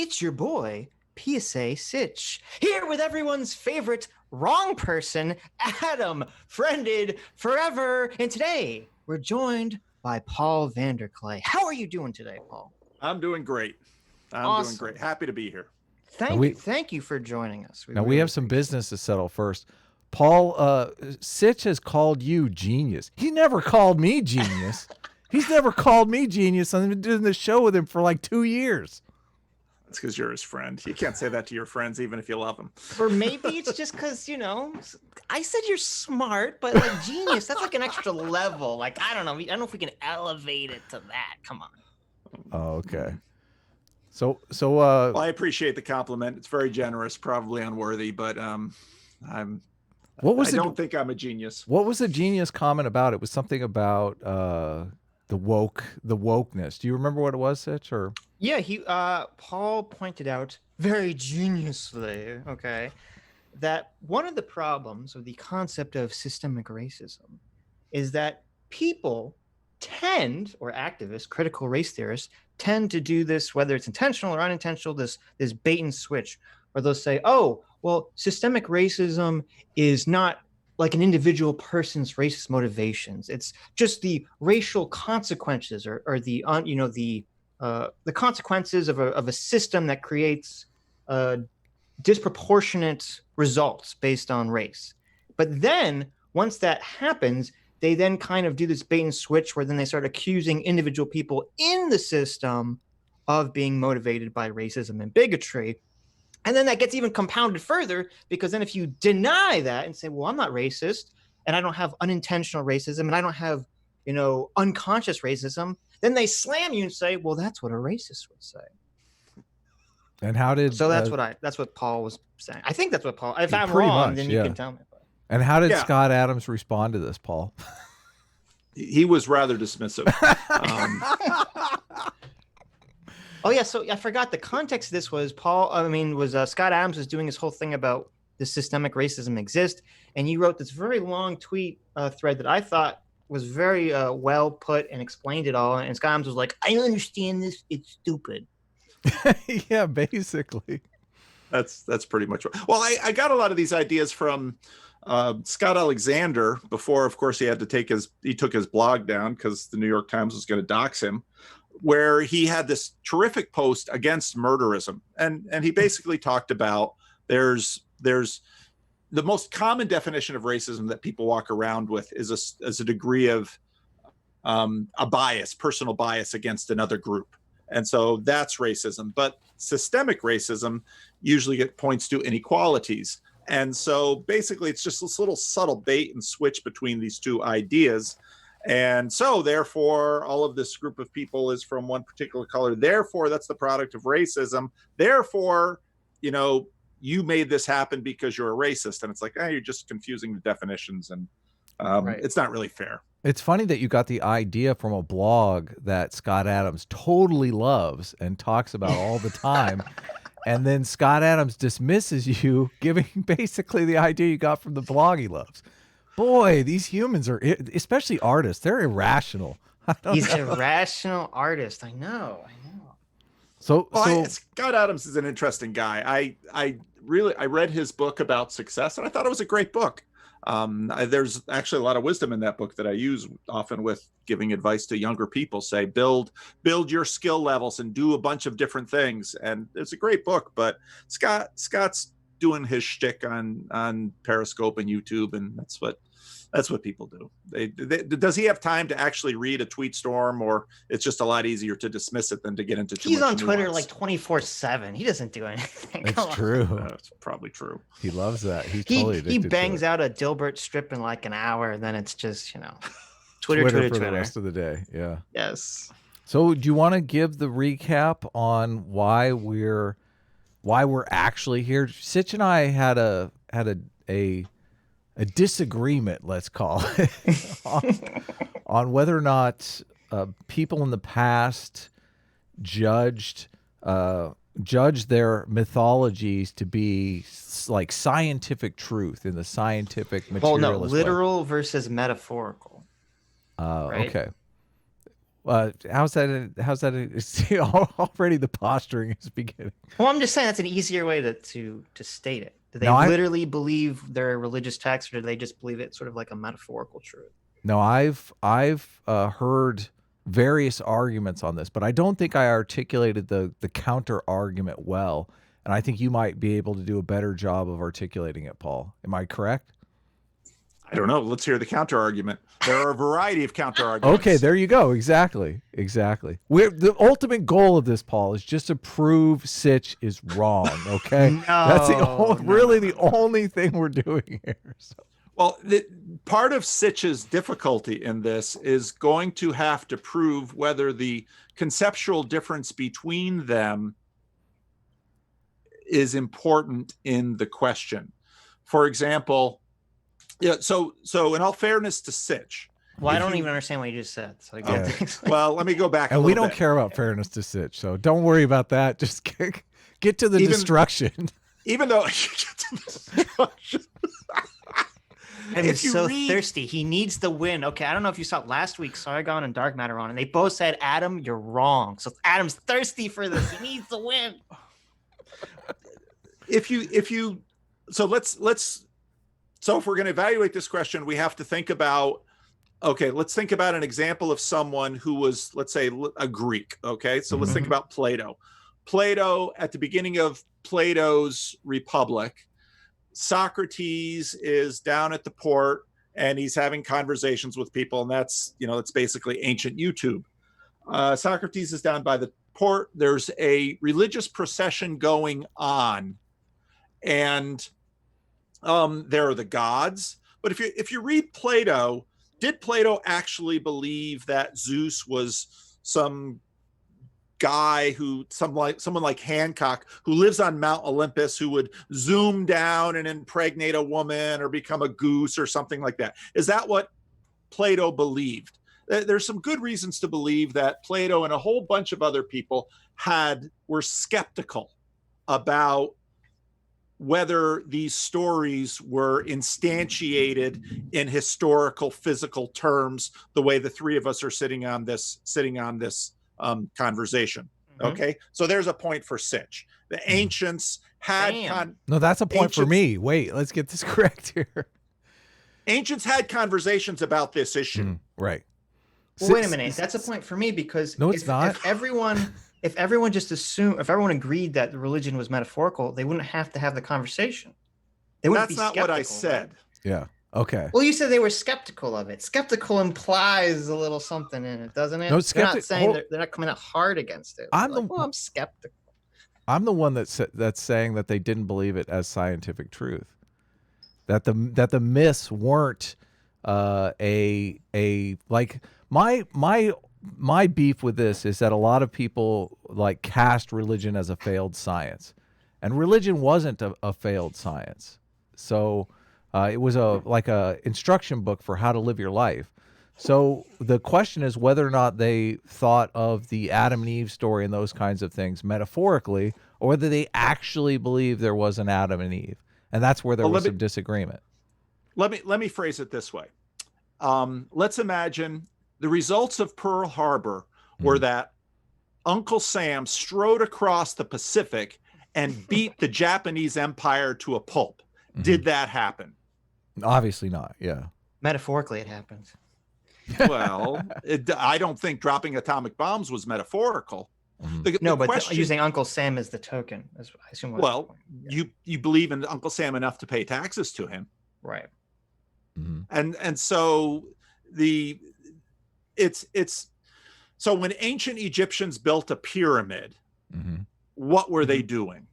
It's your boy, PSA Sitch, here with everyone's favorite wrong person, Adam, friended forever. And today, we're joined by Paul VanderKlay. How are you doing today, Paul? I'm doing great. I'm doing great. Happy to be here. Thank you for joining us. We have some business to settle first. Paul, Sitch has called you genius. He never called me genius. He's never called me genius. I've been doing this show with him for like 2 years. That's because you're his friend. You can't say that to your friends, even if you love them. Or maybe it's just because, I said you're smart, but like genius, that's like an extra level. Like, I don't know. I don't know if we can elevate it to that. Come on. Oh, okay. So well, I appreciate the compliment. It's very generous, probably unworthy, but I don't think I'm a genius. What was the genius comment about? It was something about the wokeness. Do you remember what it was, Sitch? Or yeah, Paul pointed out very geniusly, okay, that one of the problems of the concept of systemic racism is that people tend, or activists, critical race theorists, tend to do this, whether it's intentional or unintentional, this bait and switch, where they'll say, oh, well, systemic racism is not like an individual person's racist motivations. It's just the racial consequences or the consequences of a system that creates disproportionate results based on race. But then once that happens, they then kind of do this bait and switch where then they start accusing individual people in the system of being motivated by racism and bigotry. And then that gets even compounded further, because then if you deny that and say, well, I'm not racist and I don't have unintentional racism and I don't have, unconscious racism, then they slam you and say, well, that's what a racist would say. And how did that's what Paul was saying. I think that's what Paul, if I'm wrong, then you can tell me. And how did Scott Adams respond to this, Paul? He was rather dismissive. Oh yeah, so I forgot the context of this was Scott Adams was doing his whole thing about the systemic racism exists, and he wrote this very long tweet thread that I thought was very well put and explained it all. And Scott Adams was like, "I understand this; it's stupid." Yeah, basically. That's pretty much what. Well, I got a lot of these ideas from Scott Alexander before, of course, he took his blog down because the New York Times was going to dox him, where he had this terrific post against murderism. And he basically talked about there's the most common definition of racism that people walk around with is a degree of a bias, personal bias against another group. And so that's racism. But systemic racism usually points to inequalities. And so basically it's just this little subtle bait and switch between these two ideas. And so therefore all of this group of people is from one particular color. Therefore that's the product of racism. Therefore, you made this happen because you're a racist. And it's like, you're just confusing the definitions, and It's not really fair. It's funny that you got the idea from a blog that Scott Adams totally loves and talks about all the time. And then Scott Adams dismisses you, giving basically the idea you got from the blog he loves. Boy, these humans are, especially artists, they're irrational. He's an irrational artist. I know. So Scott Adams is an interesting guy. I read his book about success, and I thought it was a great book. There's actually a lot of wisdom in that book that I use often with giving advice to younger people. Say, build your skill levels and do a bunch of different things. And it's a great book, but Scott's doing his shtick on Periscope and YouTube, and that's what people do. Does he have time to actually read a tweet storm, or it's just a lot easier to dismiss it than to get into too much on Twitter nuance? like 24/7. He doesn't do anything. It's true. That's probably true. He loves that. He bangs out a Dilbert strip in like an hour, and then it's just Twitter for the rest of the day. Yeah. Yes. So do you want to give the recap on why we're actually here? Sitch and I had a disagreement, let's call it, on whether or not people in the past judged their mythologies to be like scientific truth in the scientific materialist literal versus metaphorical. Right? Okay. How's that? See, already the posturing is beginning. Well, I'm just saying that's an easier way to state it. Do they No, literally believe their religious text, or do they just believe it sort of like a metaphorical truth? No, I've heard various arguments on this, but I don't think I articulated the counter argument well, and I think you might be able to do a better job of articulating it, Paul. Am I correct? I don't know. Let's hear the counter argument. There are a variety of counter arguments. Okay, there you go. Exactly. The ultimate goal of this, Paul, is just to prove Sitch is wrong. Okay, that's the only thing we're doing here. So. Well, part of Sitch's difficulty in this is going to have to prove whether the conceptual difference between them is important in the question. For example, yeah. So in all fairness to Sitch, well, I don't even understand what you just said. So well, let me go back. And we don't care about fairness to Sitch, so don't worry about that. Just get to the destruction. Even though you get to the destruction. He's so thirsty. He needs the win. Okay, I don't know if you saw last week, Sargon and Dark Matter on, and they both said, Adam, you're wrong. So Adam's thirsty for this. He needs the win. So if we're going to evaluate this question, we have to think about, okay, let's think about an example of someone who was, let's say, a Greek. Okay, so let's think about Plato. Plato, at the beginning of Plato's Republic, Socrates is down at the port and he's having conversations with people, and that's basically ancient YouTube. Socrates is down by the port. There's a religious procession going on, and there are the gods. But if you read Plato, did Plato actually believe that Zeus was some guy someone like Hancock who lives on Mount Olympus, who would zoom down and impregnate a woman or become a goose or something like that? Is that what Plato believed? There's some good reasons to believe that Plato and a whole bunch of other people were skeptical about whether these stories were instantiated in historical physical terms the way the three of us are sitting on this conversation. Okay, so there's a point for Sitch. The ancients had no, that's a point for me. Wait, let's get this correct here. Ancients had conversations about this issue. Right. Well, wait a minute. That's a point for me, because no, it's not. If everyone agreed that the religion was metaphorical, they wouldn't have to have the conversation. That's not what I said. Right? Yeah. Okay. Well, you said they were skeptical of it. Skeptical implies a little something in it, doesn't it? No, they're not saying they're not coming out hard against it. I'm skeptical. I'm the one that's saying that they didn't believe it as scientific truth. That the myths weren't my beef with this is that a lot of people cast religion as a failed science, and religion wasn't a failed science. So it was a instruction book for how to live your life. So the question is whether or not they thought of the Adam and Eve story and those kinds of things metaphorically, or whether they actually believed there was an Adam and Eve, and that's where there was some disagreement. Let me phrase it this way. Let's imagine the results of Pearl Harbor were that Uncle Sam strode across the Pacific and beat the Japanese Empire to a pulp. Did that happen? Obviously not. Yeah. Metaphorically, it happened. Well, I don't think dropping atomic bombs was metaphorical. But using Uncle Sam as the token, I assume. Well, you believe in Uncle Sam enough to pay taxes to him, right? And so so when ancient Egyptians built a pyramid, what were they doing?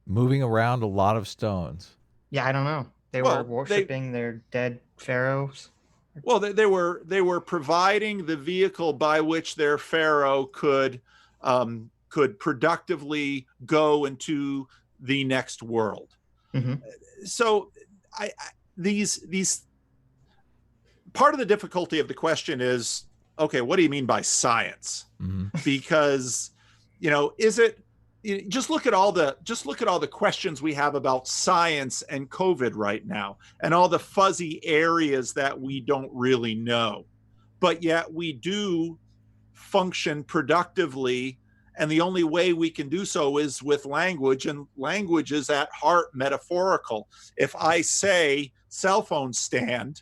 Moving around a lot of stones. Yeah, I don't know. They were worshiping their dead pharaohs. Well, they were providing the vehicle by which their pharaoh could productively go into the next world. So these part of the difficulty of the question is, okay, what do you mean by science? Because is it, just look at all the questions we have about science and COVID right now, and all the fuzzy areas that we don't really know. but yet we do function productively. And the only way we can do so is with language, and language is at heart metaphorical. If I say cell phone stand,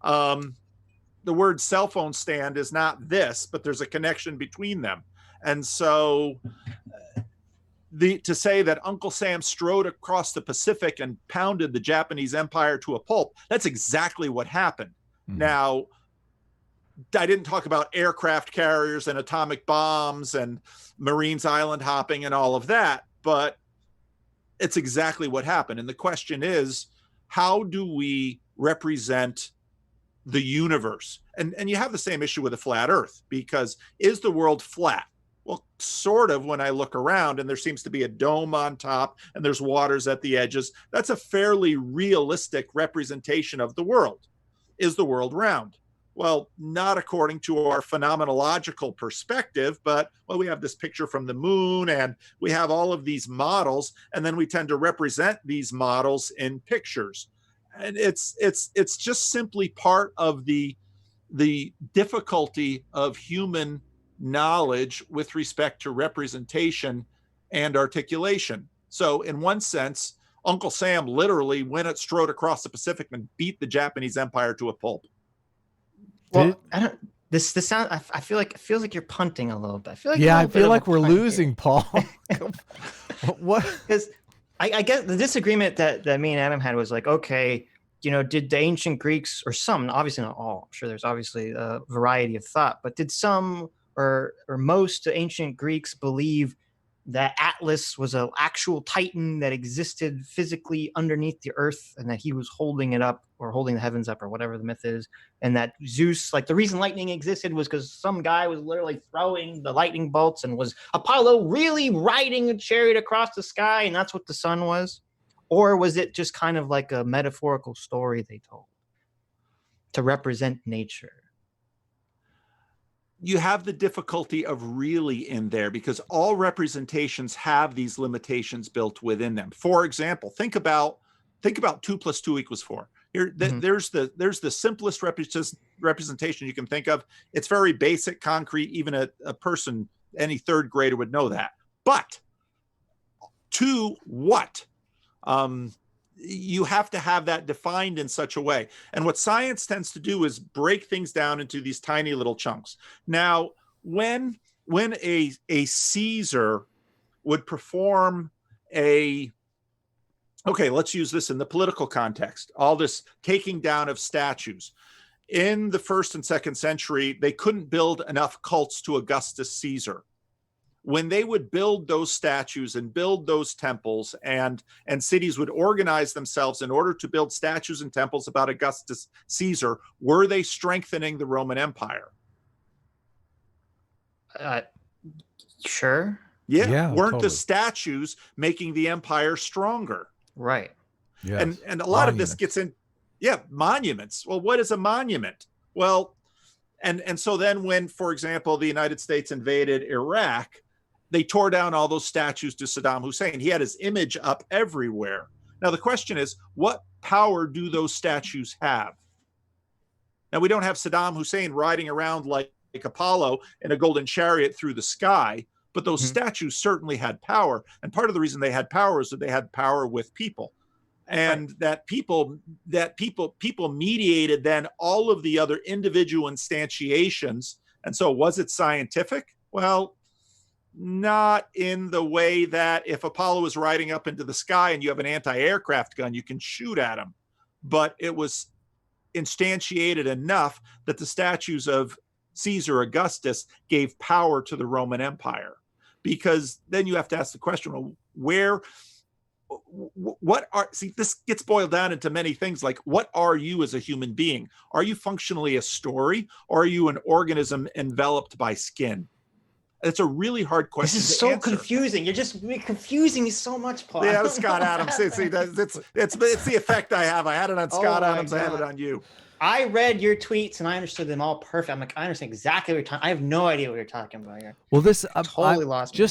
the word cell phone stand is not this, but there's a connection between them. And so to say that Uncle Sam strode across the Pacific and pounded the Japanese Empire to a pulp, that's exactly what happened. Now, I didn't talk about aircraft carriers and atomic bombs and Marines island hopping and all of that, but it's exactly what happened. And the question is, how do we represent the universe? And you have the same issue with a flat Earth, because is the world flat? Well, sort of, when I look around and there seems to be a dome on top and there's waters at the edges. That's a fairly realistic representation of the world. Is the world round? Well, not according to our phenomenological perspective, but we have this picture from the moon and we have all of these models, and then we tend to represent these models in pictures. And it's just simply part of the difficulty of human knowledge with respect to representation and articulation. So in one sense, Uncle Sam literally strode across the Pacific and beat the Japanese Empire to a pulp. Well, I don't. This sound. I feel like it feels like you're punting a little bit. I feel like we're losing, Paul. What? Because I guess the disagreement that me and Adam had was like, okay, did the ancient Greeks, or some, obviously not all, I'm sure there's obviously a variety of thought, but did some or most ancient Greeks believe that Atlas was an actual Titan that existed physically underneath the earth, and that he was holding it up, or holding the heavens up, or whatever the myth is, and that Zeus, like the reason lightning existed was because some guy was literally throwing the lightning bolts, and was Apollo really riding a chariot across the sky, and that's what the sun was? Or was it just kind of like a metaphorical story they told to represent nature? You have the difficulty of really in there, because all representations have these limitations built within them. For example, think about 2 + 2 = 4. Here, there's the simplest representation you can think of. It's very basic, concrete. Even a person, any third grader would know that. But to what? You have to have that defined in such a way. And what science tends to do is break things down into these tiny little chunks. Now, when a Caesar would perform let's use this in the political context, all this taking down of statues. In the 1st and 2nd century, they couldn't build enough cults to Augustus Caesar. When they would build those statues and build those temples, and cities would organize themselves in order to build statues and temples about Augustus Caesar, were they strengthening the Roman Empire? Sure. Yeah, weren't totally. the statues making the empire stronger? Right. Yes. And a lot of this gets in, monuments. Well, what is a monument? Well, and so then when, for example, the United States invaded Iraq, they tore down all those statues to Saddam Hussein. He had his image up everywhere. Now, the question is, what power do those statues have? Now, we don't have Saddam Hussein riding around like Apollo in a golden chariot through the sky, but those statues certainly had power. And part of the reason they had power is that they had power with people. And that people mediated then all of the other individual instantiations. And so was it scientific? Well, not in the way that if Apollo is riding up into the sky and you have an anti-aircraft gun, you can shoot at him. But it was instantiated enough that the statues of Caesar Augustus gave power to the Roman Empire. Because then you have to ask the question, well, this gets boiled down into many things, like what are you as a human being? Are you functionally a story, or are you an organism enveloped by skin? It's a really hard question. This is so confusing. You're confusing me so much, Paul. Yeah, Scott Adams. It's the effect I have. I had it on Scott Adams. I have it on you. I read your tweets and I understood them all perfect. I'm like, I understand exactly what you're talking. I have no idea what you're talking about here. Well, this totally lost me.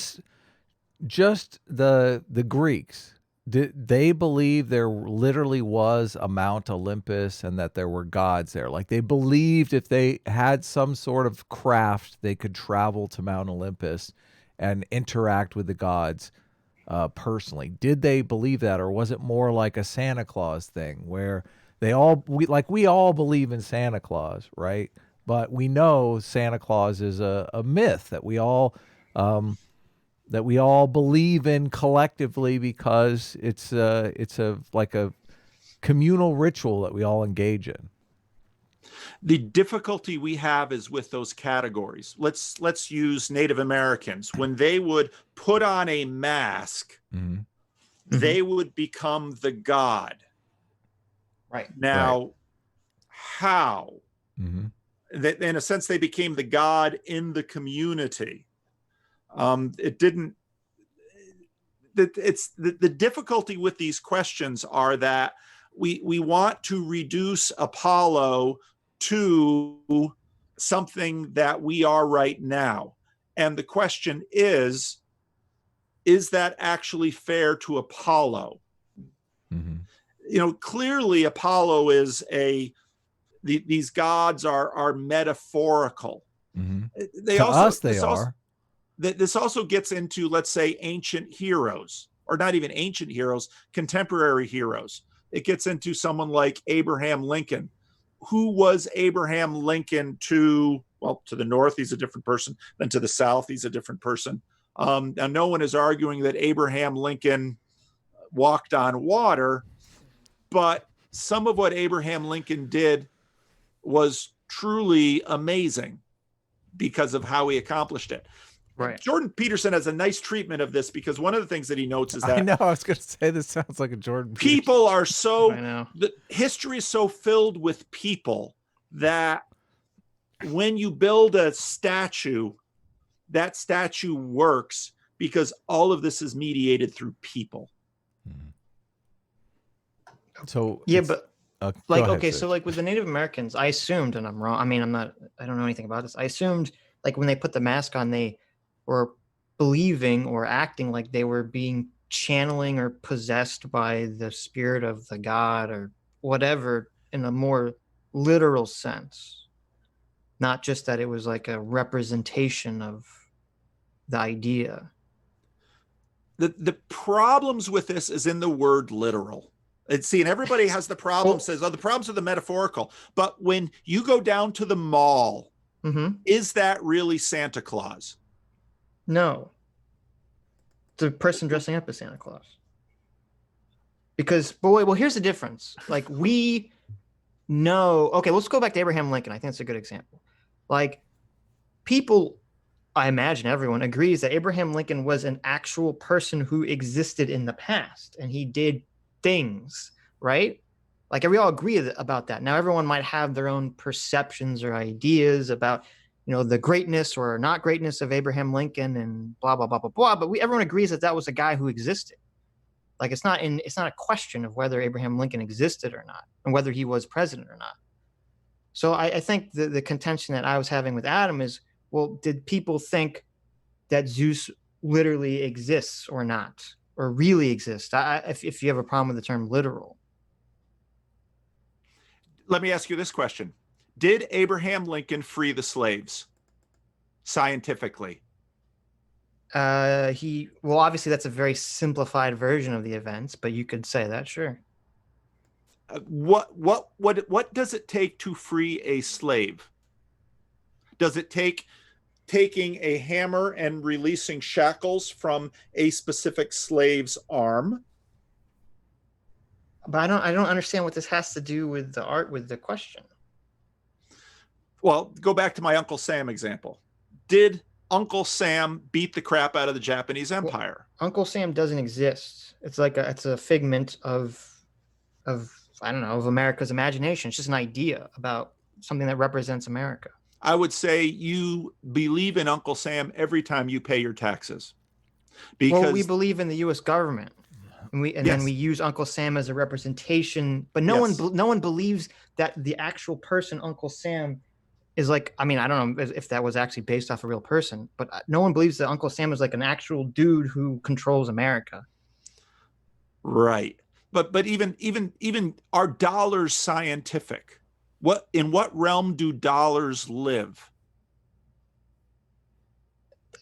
Just the Greeks. Did they believe there literally was a Mount Olympus and that there were gods there? Like they believed if they had some sort of craft, they could travel to Mount Olympus and interact with the gods personally. Did they believe that, or was it more like a Santa Claus thing where we all believe in Santa Claus, right? But we know Santa Claus is a myth that we all believe in collectively because it's like a communal ritual that we all engage in. The difficulty we have is with those categories. Let's use Native Americans. When they would put on a mask, Mm-hmm. they would become the god. Right. Now, Right. how? Mm-hmm. That in a sense they became the god in the community. It didn't. It's the difficulty with these questions are that we want to reduce Apollo to something that we are right now, and the question is that actually fair to Apollo? Mm-hmm. You know, clearly Apollo is these gods are metaphorical. Mm-hmm. They To also us, they are. This also gets into, let's say, ancient heroes, or not even ancient heroes, contemporary heroes. It gets into someone like Abraham Lincoln. Who was Abraham Lincoln to? Well, to the north, he's a different person. Then to the south, he's a different person. Now, no one is arguing that Abraham Lincoln walked on water, but some of what Abraham Lincoln did was truly amazing because of how he accomplished it. Right. Jordan Peterson has a nice treatment of this because one of the things that he notes is that I know. I was going to say this sounds like a Jordan Peterson. people are so, I know. the history is so filled with people that when you build a statue, that statue works because all of this is mediated through people. So Yeah, but go like, ahead, okay, Sid. so like with the Native Americans, I assumed, and I'm wrong. I mean, I don't know anything about this. I assumed like when they put the mask on, they were believing or acting like they were being channeling or possessed by the spirit of the god or whatever in a more literal sense, not just that it was like a representation of the idea. The problems with this is in the word literal. And see, and everybody has the problem, Well- says, oh, the problems are the metaphorical. But when you go down to the mall, is that really Santa Claus? No. The person dressing up as Santa Claus. Because, boy, well, here's the difference. Like, we know, okay, let's go back to Abraham Lincoln. I think that's a good example. Like, people, I imagine everyone agrees that Abraham Lincoln was an actual person who existed in the past and he did things, right? Like, we all agree about that. Now, everyone might have their own perceptions or ideas about, you know, the greatness or not greatness of Abraham Lincoln and blah, blah, blah, blah, blah. But everyone agrees that that was a guy who existed. Like, it's not a question of whether Abraham Lincoln existed or not and whether he was president or not. So I think the contention that I was having with Adam is, well, did people think that Zeus literally exists or not, or really exists? If you have a problem with the term literal. Let me ask you this question. Did Abraham Lincoln free the slaves scientifically? Well, obviously that's a very simplified version of the events, but you could say that, sure. What does it take to free a slave? Does it take taking a hammer and releasing shackles from a specific slave's arm? But I don't understand what this has to do with the art, with the question. Well, go back to my Uncle Sam example. Did Uncle Sam beat the crap out of the Japanese Empire? Well, Uncle Sam doesn't exist. It's like it's a figment of I don't know, of America's imagination. It's just an idea about something that represents America. I would say you believe in Uncle Sam every time you pay your taxes. Because well, we believe in the U.S. government, and then we use Uncle Sam as a representation. But no one believes that the actual person Uncle Sam is like. I mean, I don't know if that was actually based off a real person, but no one believes that Uncle Sam is like an actual dude who controls America. Right. But even are dollars scientific? In what realm do dollars live?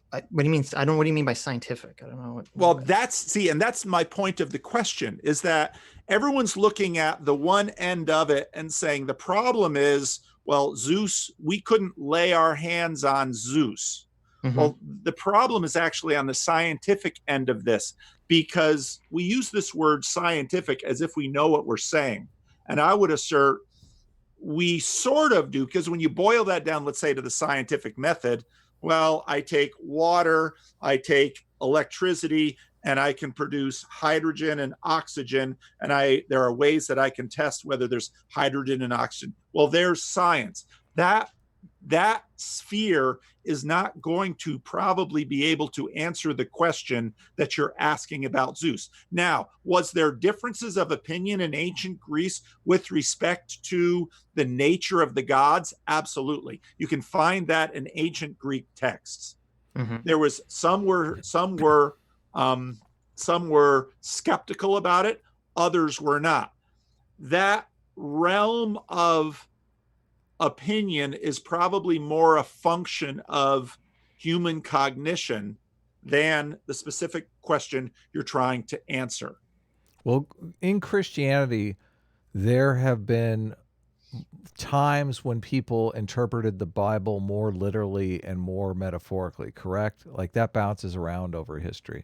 What do you mean? What do you mean by scientific? I don't know. Well, that's my point of the question, is that everyone's looking at the one end of it and saying the problem is, well, Zeus, we couldn't lay our hands on Zeus. Mhm. Well, the problem is actually on the scientific end of this, because we use this word scientific as if we know what we're saying. And I would assert we sort of do, because when you boil that down, let's say to the scientific method, well, I take water, I take electricity, and I can produce hydrogen and oxygen. And there are ways that I can test whether there's hydrogen and oxygen. Well, there's science. That sphere is not going to probably be able to answer the question that you're asking about Zeus. Now, was there differences of opinion in ancient Greece with respect to the nature of the gods? Absolutely. You can find that in ancient Greek texts. Mhm. There was some were skeptical about it, others were not. That realm of opinion is probably more a function of human cognition than the specific question you're trying to answer. Well, in Christianity, there have been times when people interpreted the Bible more literally and more metaphorically, correct? Like that bounces around over history.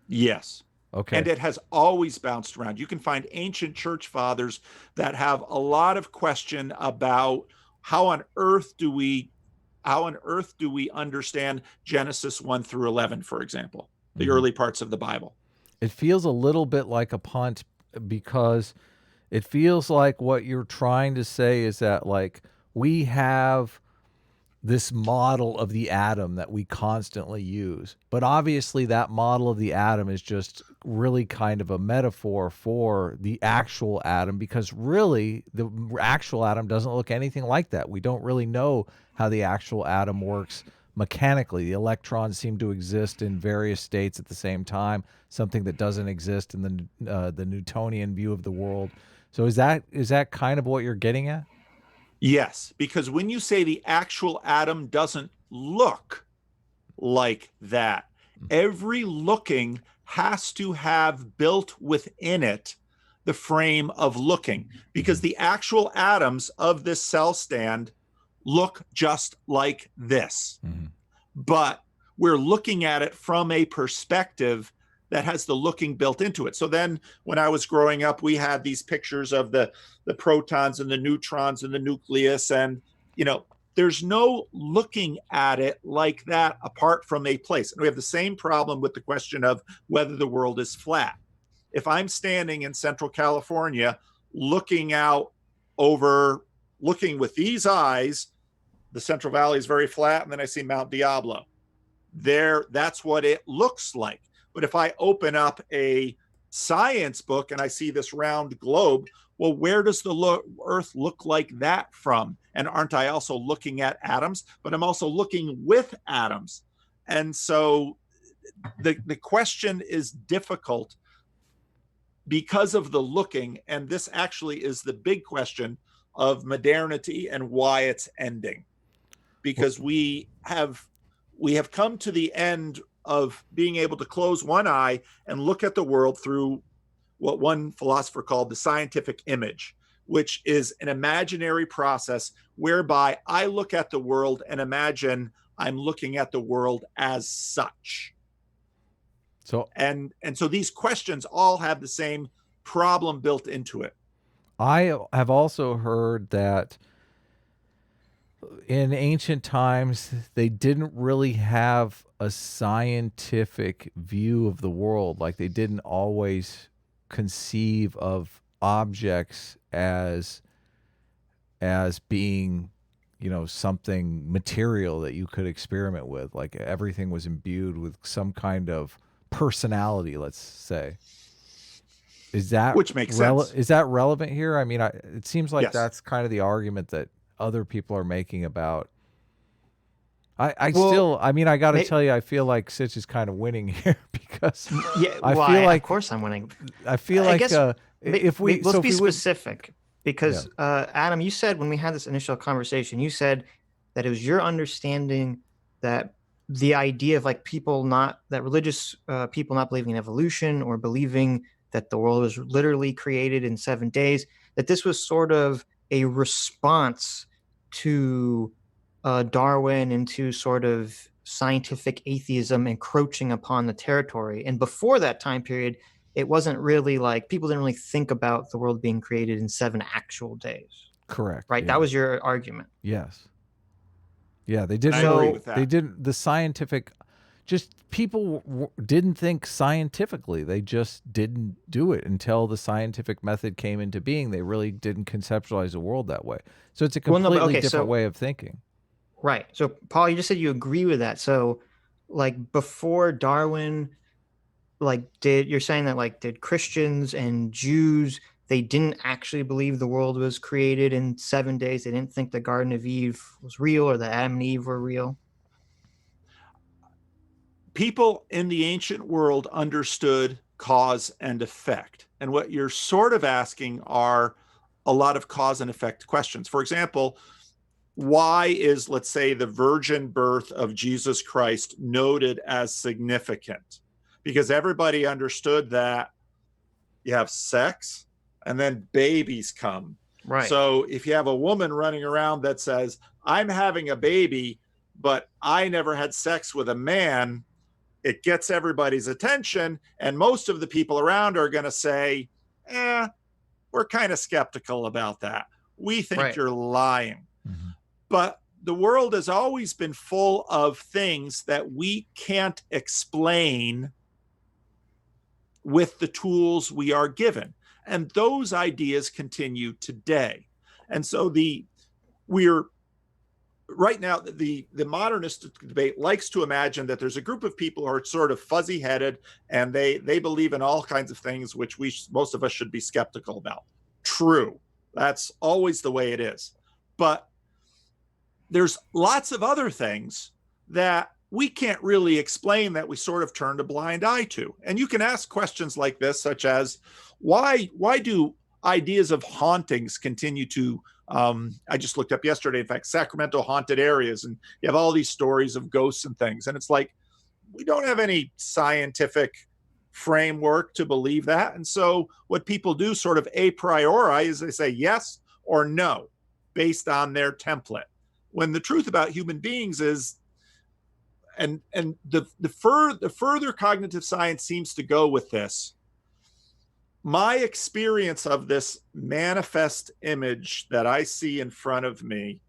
Yes. Okay. And it has always bounced around. You can find ancient church fathers that have a lot of question about how on earth do we understand Genesis 1 through 11, for example, the early parts of the Bible. It feels a little bit like a punt, because it feels like what you're trying to say is that, like, we have this model of the atom that we constantly use, but obviously that model of the atom is just really kind of a metaphor for the actual atom, because really the actual atom doesn't look anything like that. We don't really know how the actual atom works mechanically. The electrons seem to exist in various states at the same time, something that doesn't exist in the Newtonian view of the world. So is that kind of what you're getting at? Yes, because when you say the actual atom doesn't look like that, every looking has to have built within it the frame of looking, because the actual atoms of this cell stand look just like this. Mm-hmm. But we're looking at it from a perspective that has the looking built into it. So then when I was growing up, we had these pictures of the protons and the neutrons and the nucleus. And, there's no looking at it like that apart from a place. And we have the same problem with the question of whether the world is flat. If I'm standing in Central California, looking with these eyes, the Central Valley is very flat, and then I see Mount Diablo. That's what it looks like. But if I open up a science book and I see this round globe, well, where does the Earth look like that from? And aren't I also looking at atoms? But I'm also looking with atoms. And so the question is difficult because of the looking. And this actually is the big question of modernity and why it's ending. Because we have come to the end of being able to close one eye and look at the world through what one philosopher called the scientific image, which is an imaginary process whereby I look at the world and imagine I'm looking at the world as such. So these questions all have the same problem built into it. I have also heard that in ancient times, they didn't really have a scientific view of the world. Like, they didn't always conceive of objects as being, something material that you could experiment with. Like, everything was imbued with some kind of personality, let's say. Which makes sense. Is that relevant here? I mean, it seems like Yes. That's kind of the argument that other people are making about. I got to tell you, I feel like Sitch is kind of winning here, because Yeah, I well, feel like of course I'm winning. I feel I like guess if we let's so be if we would specific, because Adam, you said when we had this initial conversation, you said that it was your understanding that the idea of like people not that religious people not believing in evolution or believing that the world was literally created in 7 days, that this was sort of a response to Darwin and to sort of scientific atheism encroaching upon the territory. And before that time period, it wasn't really like people didn't really think about the world being created in 7 actual days. correct, Right? yeah. That was your argument. Yes. Yeah, they And didn't I agree really with that. they didn't the scientific just people didn't think scientifically. They just didn't do it until the scientific method came into being. They really didn't conceptualize the world that way. So it's a Well, no, completely but okay, different so way of thinking. right. So Paul, you just said you agree with that. So like before Darwin, like you're saying that like did Christians and Jews, they didn't actually believe the world was created in 7 days. They didn't think the Garden of Eve was real or that Adam and Eve were real. People in the ancient world understood cause and effect. And what you're sort of asking are a lot of cause and effect questions. For example, why is, let's say, the virgin birth of Jesus Christ noted as significant? Because everybody understood that you have sex and then babies come. Right. So if you have a woman running around that says, I'm having a baby, but I never had sex with a man, it gets everybody's attention. And most of the people around are going to say, we're kind of skeptical about that. We think you're lying. Mm-hmm. But the world has always been full of things that we can't explain with the tools we are given. And those ideas continue today. And so right now, the modernist debate likes to imagine that there's a group of people who are sort of fuzzy-headed and they believe in all kinds of things which most of us should be skeptical about. True. That's always the way it is. But there's lots of other things that we can't really explain that we sort of turned a blind eye to. And you can ask questions like this, such as, why do ideas of hauntings continue to, I just looked up yesterday, in fact, Sacramento haunted areas, and you have all these stories of ghosts and things. And it's like, we don't have any scientific framework to believe that. And so what people do sort of a priori is they say yes or no based on their template. When the truth about human beings is, and the further cognitive science seems to go with this, my experience of this manifest image that I see in front of me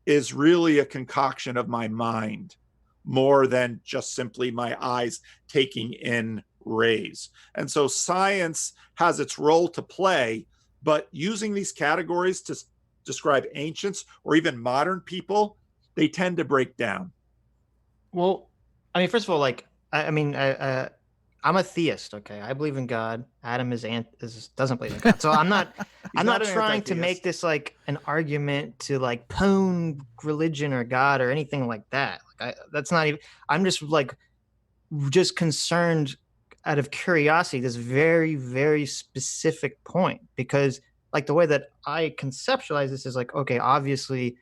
is really a concoction of my mind more than just simply my eyes taking in rays. And so science has its role to play, but using these categories to describe ancients or even modern people, they tend to break down. Well, I mean, first of all, like, I'm a theist. Okay, I believe in God. Adam doesn't believe in God. So I'm not trying to make this like an argument to like pwn religion or God or anything like that. Like, that's not even. I'm just concerned out of curiosity. This very, very specific point, because like the way that I conceptualize this is like, okay, obviously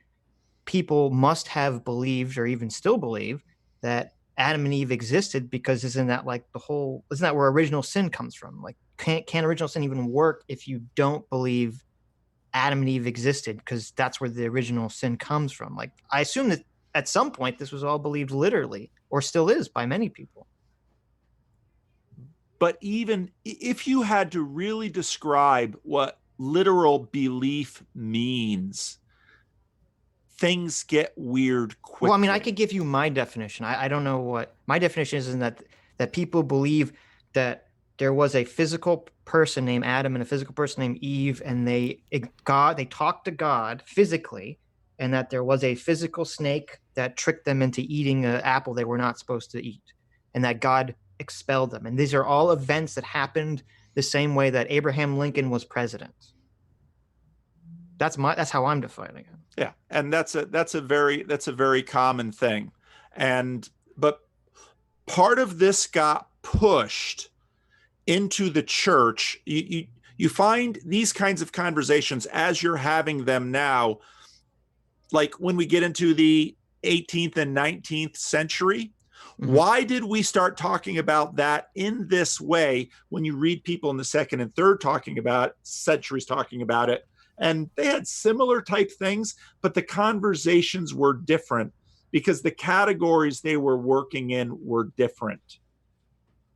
people must have believed or even still believe that Adam and Eve existed, because isn't that where original sin comes from? Like, can original sin even work if you don't believe Adam and Eve existed? Because that's where the original sin comes from. Like, I assume that at some point this was all believed literally, or still is by many people. But even if you had to really describe what literal belief means, things get weird quickly. Well, I mean, I could give you my definition. I don't know what my definition is, in that people believe that there was a physical person named Adam and a physical person named Eve, and they talked to God physically, and that there was a physical snake that tricked them into eating an apple they were not supposed to eat, and that God expelled them. And these are all events that happened the same way that Abraham Lincoln was president. That's how I'm defining it. Yeah, and that's a very common thing. But part of this got pushed into the church. You find these kinds of conversations as you're having them now, like when we get into the 18th and 19th century. Why did we start talking about that in this way when you read people in the second and third centuries talking about it? And they had similar type things, but the conversations were different because the categories they were working in were different.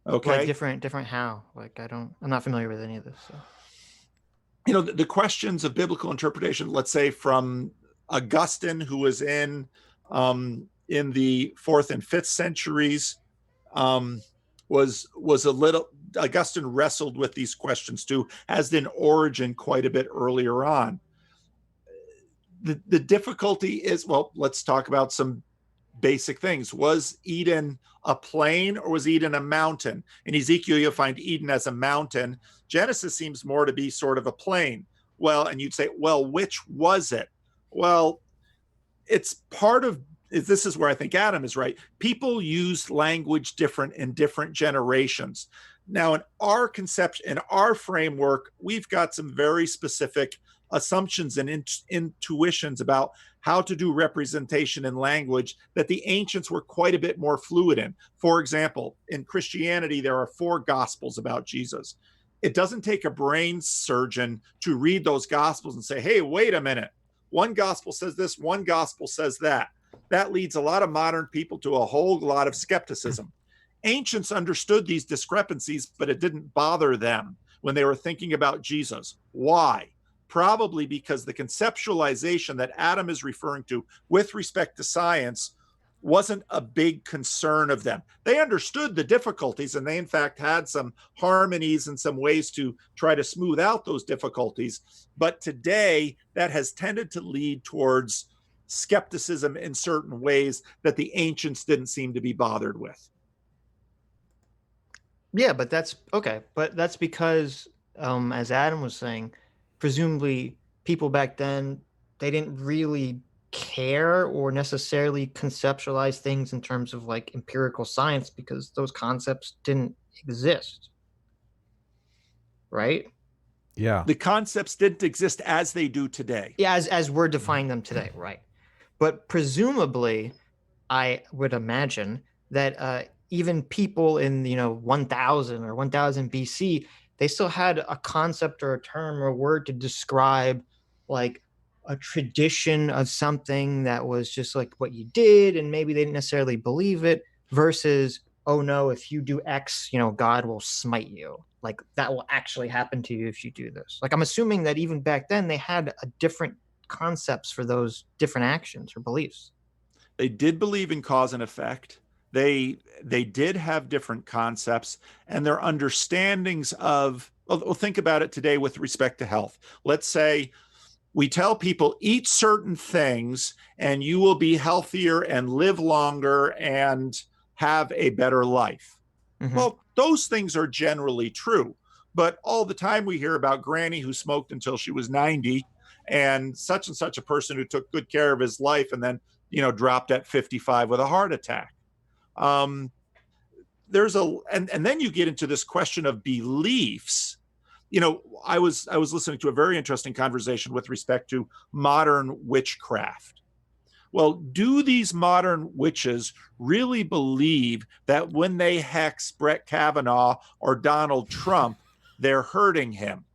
Okay. Like different how? Like I'm not familiar with any of this. So. You know, the questions of biblical interpretation, let's say from Augustine, who was in the 4th and 5th centuries, was a little. Augustine wrestled with these questions too, as did Origen quite a bit earlier on. The difficulty is, well, let's talk about some basic things. Was Eden a plain or was Eden a mountain? In Ezekiel, you'll find Eden as a mountain. Genesis seems more to be sort of a plain. Well, and you'd say, well, which was it? Well, it's part of, this is where I think Adam is right. People use language different in different generations. Now, in our conception, in our framework, we've got some very specific assumptions and intuitions about how to do representation in language that the ancients were quite a bit more fluid in. For example, in Christianity, there are 4 gospels about Jesus. It doesn't take a brain surgeon to read those gospels and say, hey, wait a minute. One gospel says this, one gospel says that. That leads a lot of modern people to a whole lot of skepticism. Ancients understood these discrepancies, but it didn't bother them when they were thinking about Jesus. Why? Probably because the conceptualization that Adam is referring to with respect to science wasn't a big concern of them. They understood the difficulties, and they in fact had some harmonies and some ways to try to smooth out those difficulties. But today that has tended to lead towards skepticism in certain ways that the ancients didn't seem to be bothered with. Yeah, but that's okay. But that's because, as Adam was saying, presumably people back then, they didn't really care or necessarily conceptualize things in terms of like empirical science because those concepts didn't exist. Right? Yeah. The concepts didn't exist as they do today. Yeah, as we're defining them today, right? But presumably, I would imagine that even people in 1000 or 1000 BC, they still had a concept or a term or a word to describe like a tradition of something that was just like what you did, and maybe they didn't necessarily believe it, versus, oh no, if you do X, God will smite you. Like that will actually happen to you if you do this. Like I'm assuming that even back then they had a different concepts for those different actions or beliefs. They did believe in cause and effect. They did have different concepts, and their understandings of, well, think about it today with respect to health. Let's say we tell people eat certain things and you will be healthier and live longer and have a better life. Mm-hmm. Well, those things are generally true, but all the time we hear about Granny who smoked until she was 90 and such a person who took good care of his life and then, dropped at 55 with a heart attack. There's and then you get into this question of beliefs. I was listening to a very interesting conversation with respect to modern witchcraft. Well, do these modern witches really believe that when they hex Brett Kavanaugh or Donald Trump, they're hurting him?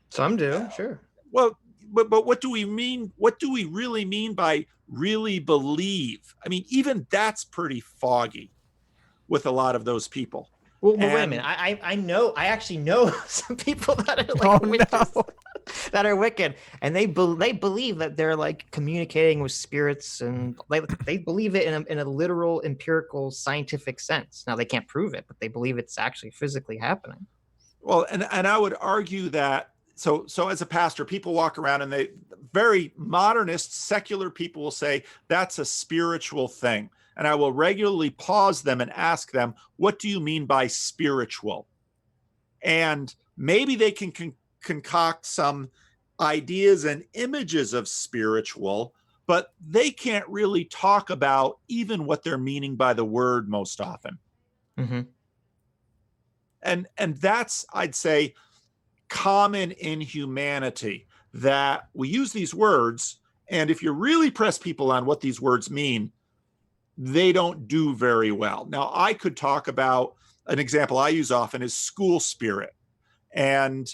Some do, sure. Well, but what do we mean? What do we really mean by really believe? I mean, even that's pretty foggy with a lot of those people. Well, wait a minute. I actually know some people that are like witches, that are wicked, and they believe that they're like communicating with spirits, and they believe it in a literal, empirical, scientific sense. Now they can't prove it, but they believe it's actually physically happening. Well, and I would argue that so as a pastor, people walk around and they very modernist, secular people will say that's a spiritual thing. And I will regularly pause them and ask them, what do you mean by spiritual? And maybe they can concoct some ideas and images of spiritual, but they can't really talk about even what they're meaning by the word most often. Mm-hmm. And that's, I'd say, common in humanity, that we use these words, and if you really press people on what these words mean, they don't do very well. Now, I could talk about an example I use often is school spirit. And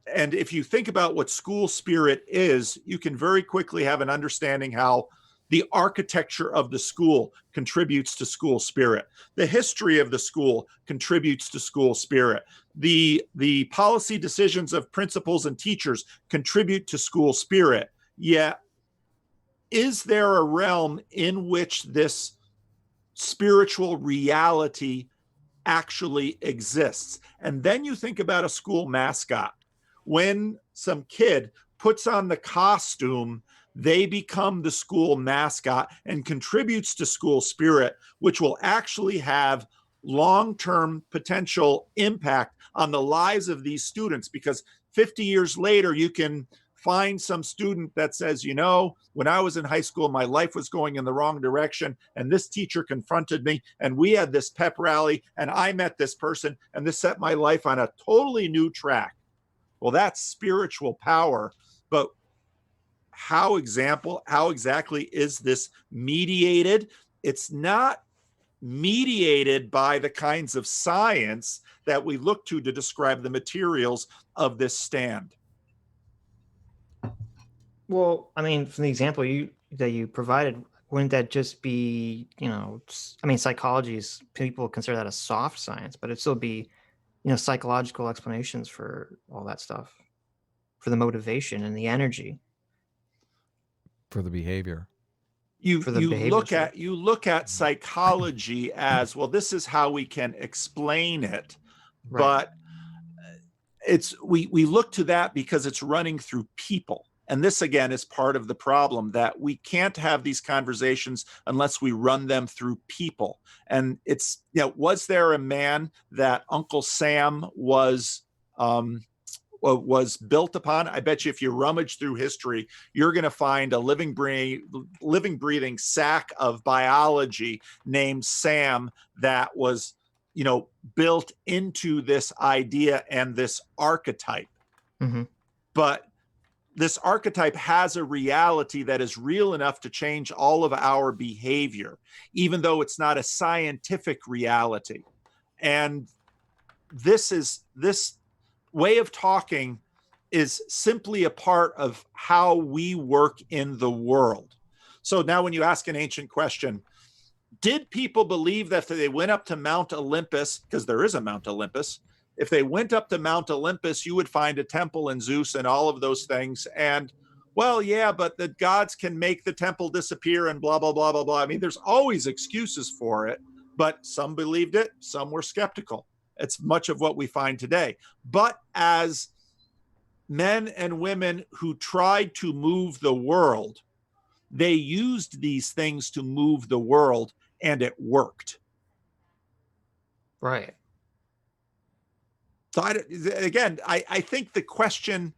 if you think about what school spirit is, you can very quickly have an understanding how the architecture of the school contributes to school spirit. The history of the school contributes to school spirit. The policy decisions of principals and teachers contribute to school spirit. Yet, is there a realm in which this spiritual reality actually exists? And then you think about a school mascot. When some kid puts on the costume, they become the school mascot and contributes to school spirit, which will actually have long-term potential impact on the lives of these students. Because 50 years later, you can find some student that says, you know, when I was in high school, my life was going in the wrong direction, and this teacher confronted me, and we had this pep rally, and I met this person, and this set my life on a totally new track. Well, that's spiritual power. But how exactly is this mediated? It's not mediated by the kinds of science that we look to describe the materials of this stand. Well, I mean, from the example that you provided, wouldn't that just be, I mean, psychology is, people consider that a soft science, but it'd still be, psychological explanations for all that stuff, for the motivation and the energy. For the behavior. You For the behavior, look at psychology as, well, this is how we can explain it. Right. But we look to that because it's running through people. And this, again, is part of the problem, that we can't have these conversations unless we run them through people. And it's, was there a man that Uncle Sam was built upon? I bet you if you rummage through history, you're going to find a living, breathing sack of biology named Sam that was, built into this idea and this archetype. Mm-hmm. But this archetype has a reality that is real enough to change all of our behavior, even though it's not a scientific reality. And this way of talking is simply a part of how we work in the world. So now when you ask an ancient question, did people believe that if they went up to Mount Olympus, because there is a Mount Olympus, if they went up to Mount Olympus, you would find a temple and Zeus and all of those things? And, well, yeah, but the gods can make the temple disappear and blah, blah, blah, blah, blah. I mean, there's always excuses for it, but some believed it, some were skeptical. It's much of what we find today. But as men and women who tried to move the world, they used these things to move the world, and it worked. Right. So I think the question.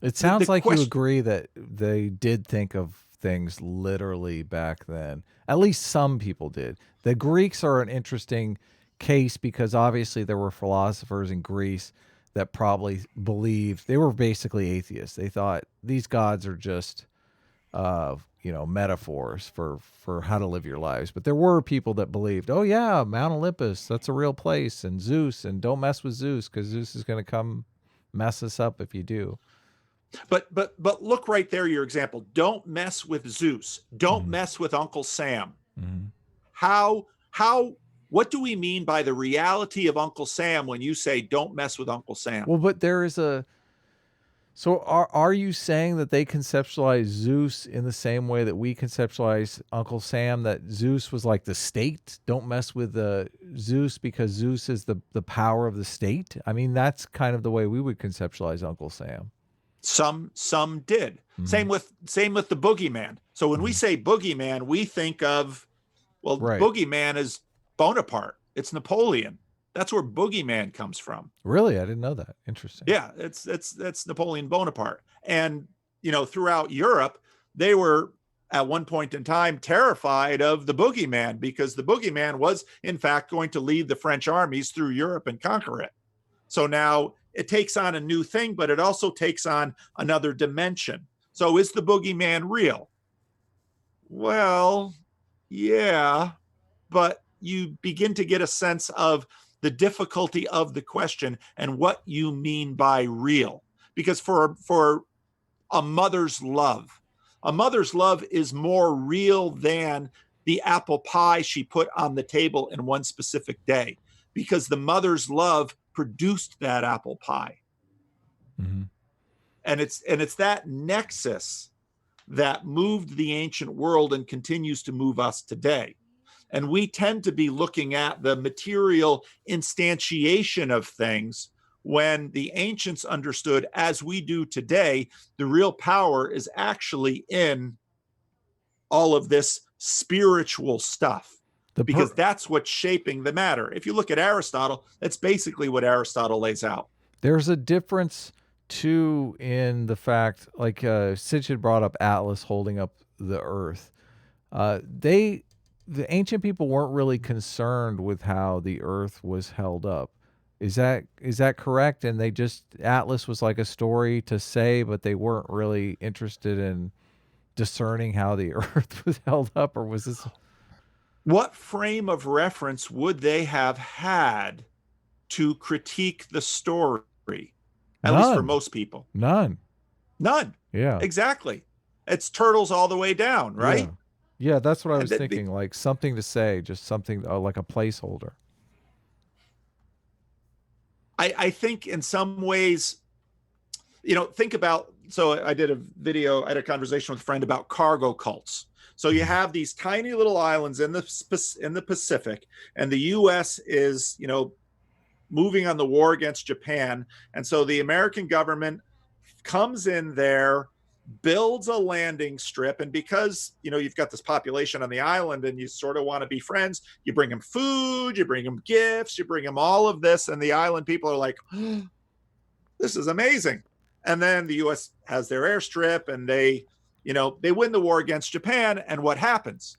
It sounds like you agree that they did think of things literally back then. At least some people did. The Greeks are an interesting case because obviously there were philosophers in Greece that probably believed, they were basically atheists. They thought these gods are just, metaphors for how to live your lives. But there were people that believed, oh yeah, Mount Olympus, that's a real place, and Zeus, and don't mess with Zeus because Zeus is going to come mess us up if you do. But look right there, your example. Don't mess with Zeus. Don't mess with Uncle Sam. Mm-hmm. What do we mean by the reality of Uncle Sam when you say don't mess with Uncle Sam? Well, but there is so are you saying that they conceptualize Zeus in the same way that we conceptualize Uncle Sam, that Zeus was like the state? Don't mess with Zeus because Zeus is the power of the state? I mean, that's kind of the way we would conceptualize Uncle Sam. Some did. Mm-hmm. Same with the boogeyman. So when we say boogeyman, we think of, right. Boogeyman is Bonaparte. It's Napoleon. That's where boogeyman comes from. Really? I didn't know that. Interesting. Yeah, it's Napoleon Bonaparte. And, throughout Europe, they were at one point in time terrified of the boogeyman, because the boogeyman was in fact going to lead the French armies through Europe and conquer it. So now it takes on a new thing, but it also takes on another dimension. So is the boogeyman real? Well, yeah, but you begin to get a sense of the difficulty of the question and what you mean by real. Because for a mother's love is more real than the apple pie she put on the table in one specific day, because the mother's love produced that apple pie. Mm-hmm. And it's that nexus that moved the ancient world and continues to move us today. And we tend to be looking at the material instantiation of things, when the ancients understood, as we do today, the real power is actually in all of this spiritual stuff, because that's what's shaping the matter. If you look at Aristotle, that's basically what Aristotle lays out. There's a difference too in the fact, like Sid had brought up Atlas holding up the earth. The ancient people weren't really concerned with how the earth was held up. Is that correct? And they just, Atlas was like a story to say, but they weren't really interested in discerning how the earth was held up? Or was this? What frame of reference would they have had to critique the story? At least for most people. None. Yeah, exactly. It's turtles all the way down, right? Yeah, that's what I was thinking. Like something to say, just something like a placeholder. I think in some ways, think about, so I did I had a conversation with a friend about cargo cults. So you have these tiny little islands in the Pacific, and the US is, moving on the war against Japan. And so the American government comes in there, builds a landing strip. And because, you've got this population on the island and you sort of want to be friends, you bring them food, you bring them gifts, you bring them all of this. And the island people are like, oh, this is amazing. And then the US has their airstrip, and they win the war against Japan. And what happens?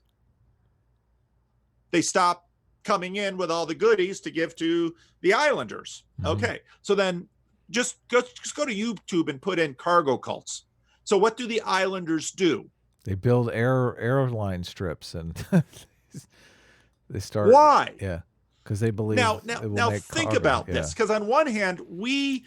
They stop coming in with all the goodies to give to the islanders. Mm-hmm. Okay. So then just go to YouTube and put in cargo cults. So what do the islanders do? They build airline strips, and they start. Why? Yeah. Because they believe. Now think about this. Because on one hand, we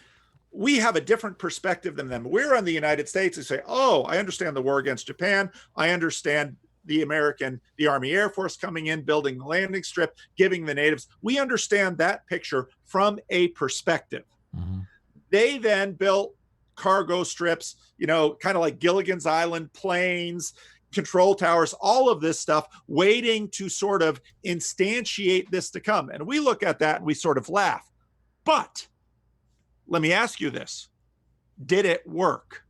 have a different perspective than them. We're in the United States and say, oh, I understand the war against Japan. I understand the Army Air Force coming in, building the landing strip, giving the natives. We understand that picture from a perspective. Mm-hmm. They then built cargo strips, kind of like Gilligan's Island, planes, control towers, all of this stuff, waiting to sort of instantiate this to come. And we look at that and we sort of laugh. But let me ask you this. Did it work?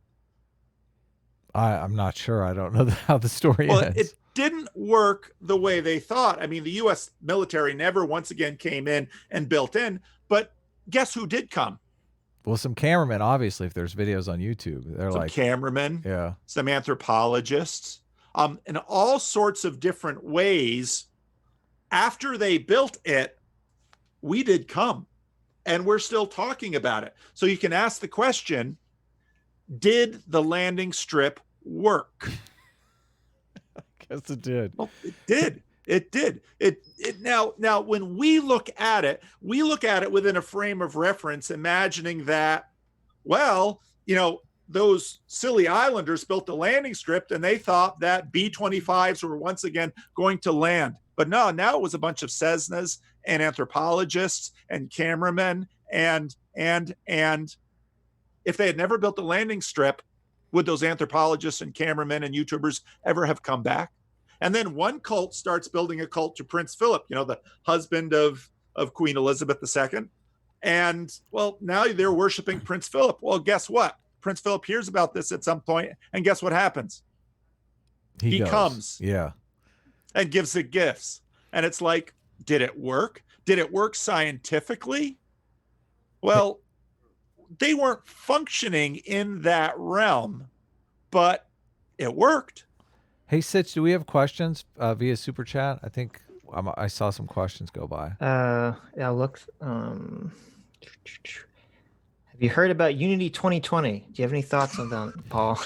I'm not sure. I don't know how the story ends. It didn't work the way they thought. I mean, the U.S. military never once again came in and built in. But guess who did come? Well, some cameramen, obviously, if there's videos on YouTube. They're some like cameramen, yeah, some anthropologists, in all sorts of different ways. After they built it, we did come, and we're still talking about it. So you can ask the question, did the landing strip work? I guess it did. Well, it did. It did. Now, when we look at it within a frame of reference, imagining that, well, those silly islanders built the landing strip and they thought that B-25s were once again going to land. But no, now it was a bunch of Cessnas and anthropologists and cameramen. And if they had never built the landing strip, would those anthropologists and cameramen and YouTubers ever have come back? And then one cult starts building a cult to Prince Philip, the husband of Queen Elizabeth II. And, well, now they're worshiping Prince Philip. Well, guess what? Prince Philip hears about this at some point, and guess what happens? He comes. Yeah. And gives the gifts. And it's like, did it work? Did it work scientifically? Well, they weren't functioning in that realm, but it worked. Hey, Sitch, do we have questions via Super Chat? I think I saw some questions go by. Yeah, look. Have you heard about Unity 2020? Do you have any thoughts on that, Paul?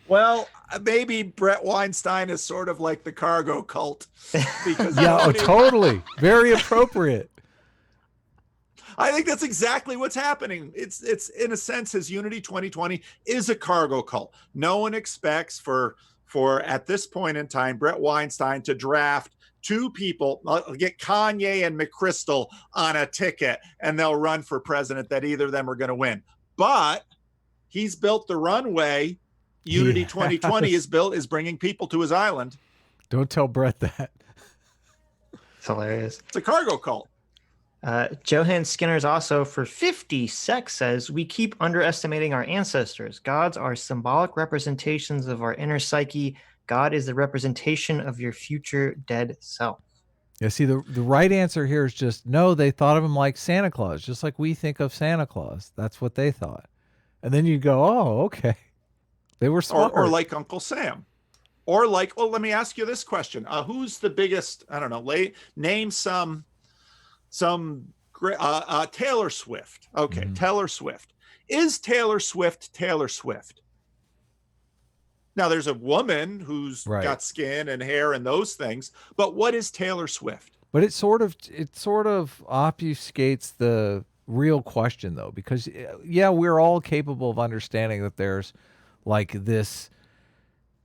Well, maybe Brett Weinstein is sort of like the cargo cult because Yeah, nobody, totally. Very appropriate. I think that's exactly what's happening. It's in a sense, his Unity 2020 is a cargo cult. No one expects for at this point in time, Brett Weinstein to draft two people, get Kanye and McChrystal on a ticket, and they'll run for president that either of them are going to win. But he's built the runway. Unity 2020 is bringing people to his island. Don't tell Brett that. It's hilarious. It's a cargo cult. Johan Skinner's also for 50 sec says, we keep underestimating our ancestors. Gods are symbolic representations of our inner psyche. God is the representation of your future dead self. Yeah, see, the right answer here is just no, they thought of him like Santa Claus, just like we think of Santa Claus. That's what they thought. And then you go, oh, okay. They were smart. Or like Uncle Sam. Or like, well, let me ask you this question. Who's the biggest, I don't know, name some Taylor Swift. Okay, Taylor Swift. Is Taylor Swift Taylor Swift? Now, there's a woman who's got skin and hair and those things, but what is Taylor Swift? But it sort of obfuscates the real question, though, because, yeah, we're all capable of understanding that there's like this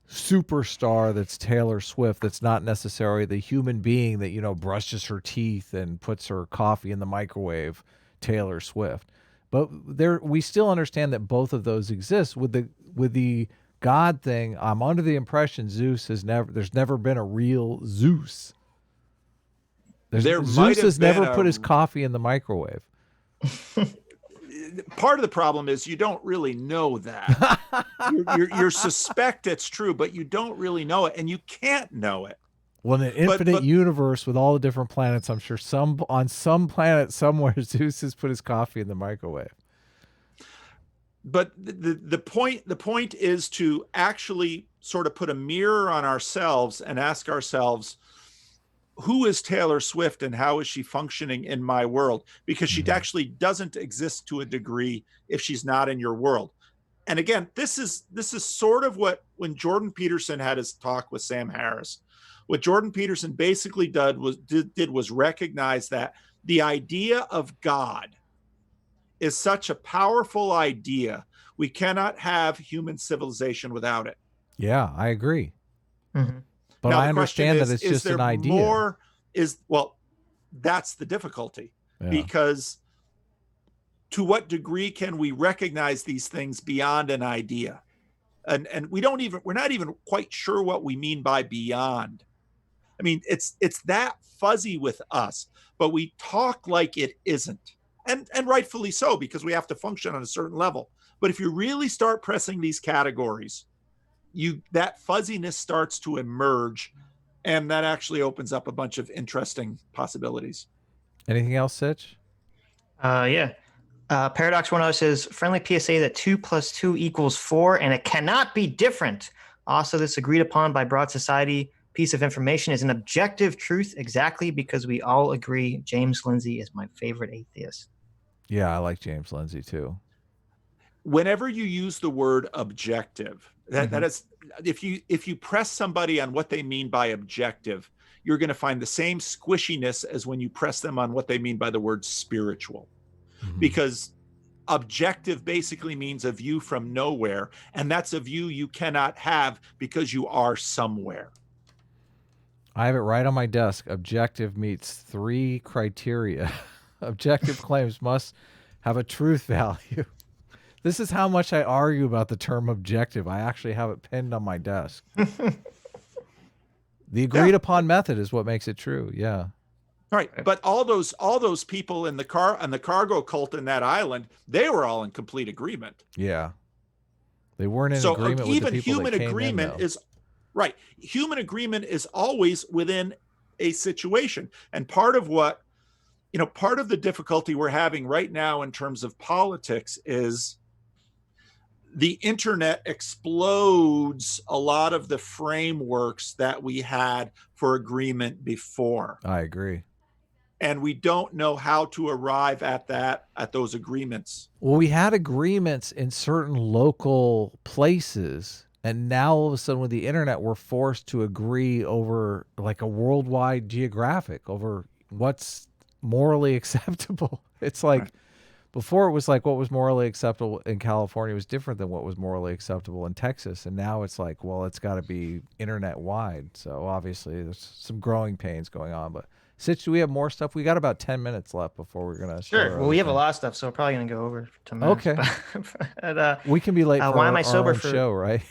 superstar that's Taylor Swift that's not necessarily the human being that, you know, brushes her teeth and puts her coffee in the microwave, Taylor Swift. But we still understand that both of those exist. With the God thing, I'm under the impression there's never been a real Zeus. Zeus has never put his coffee in the microwave. Part of the problem is you don't really know that. you suspect it's true, but you don't really know it, and you can't know it. Well, in an infinite universe with all the different planets, I'm sure on some planet somewhere, Zeus has put his coffee in the microwave. But the point is to actually sort of put a mirror on ourselves and ask ourselves, who is Taylor Swift and how is she functioning in my world? Because she actually doesn't exist to a degree if she's not in your world. And again, this is sort of what, when Jordan Peterson had his talk with Sam Harris, what Jordan Peterson basically did was recognize that the idea of God is such a powerful idea. We cannot have human civilization without it. Yeah, I agree. Mm-hmm. But now, I understand that it's just an idea. That's the difficulty. Yeah. Because to what degree can we recognize these things beyond an idea? And we're not even quite sure what we mean by beyond. I mean, it's that fuzzy with us, but we talk like it isn't. And rightfully so, because we have to function on a certain level. But if you really start pressing these categories, that fuzziness starts to emerge, and that actually opens up a bunch of interesting possibilities. Anything else, Sitch? Yeah. Paradox 10 says, friendly PSA that 2 + 2 = 4, and it cannot be different. Also, this agreed upon by broad society piece of information is an objective truth exactly because we all agree James Lindsay is my favorite atheist. Yeah, I like James Lindsay too. Whenever you use the word objective, that is, if you press somebody on what they mean by objective, you're going to find the same squishiness as when you press them on what they mean by the word spiritual. Because objective basically means a view from nowhere, and that's a view you cannot have because you are somewhere. I have it right on my desk. Objective meets 3 criteria. Objective claims must have a truth value. This is how much I argue about the term objective. I actually have it pinned on my desk. The agreed upon method is what makes it true. Yeah. Right. But all those people in the cargo cult in that island, they were all in complete agreement. Yeah. They weren't in agreement with the people human that came agreement in, though. is right. Human agreement is always within a situation. And part of the difficulty we're having right now in terms of politics is the internet explodes a lot of the frameworks that we had for agreement before. I agree. And we don't know how to arrive at those agreements. Well, we had agreements in certain local places, and now all of a sudden with the internet, we're forced to agree over like a worldwide geographic over what's morally acceptable. It's like Right. before it was like what was morally acceptable in California was different than what was morally acceptable in Texas. And now it's like, well, it's got to be internet wide. So obviously there's some growing pains going on, but Sitch, do we have more stuff? We got about 10 minutes left before we're going to start. Sure. Well, we have a lot of stuff, so we're probably going to go over 10 minutes. Okay. But, we can be late for why am I our sober own for show, right?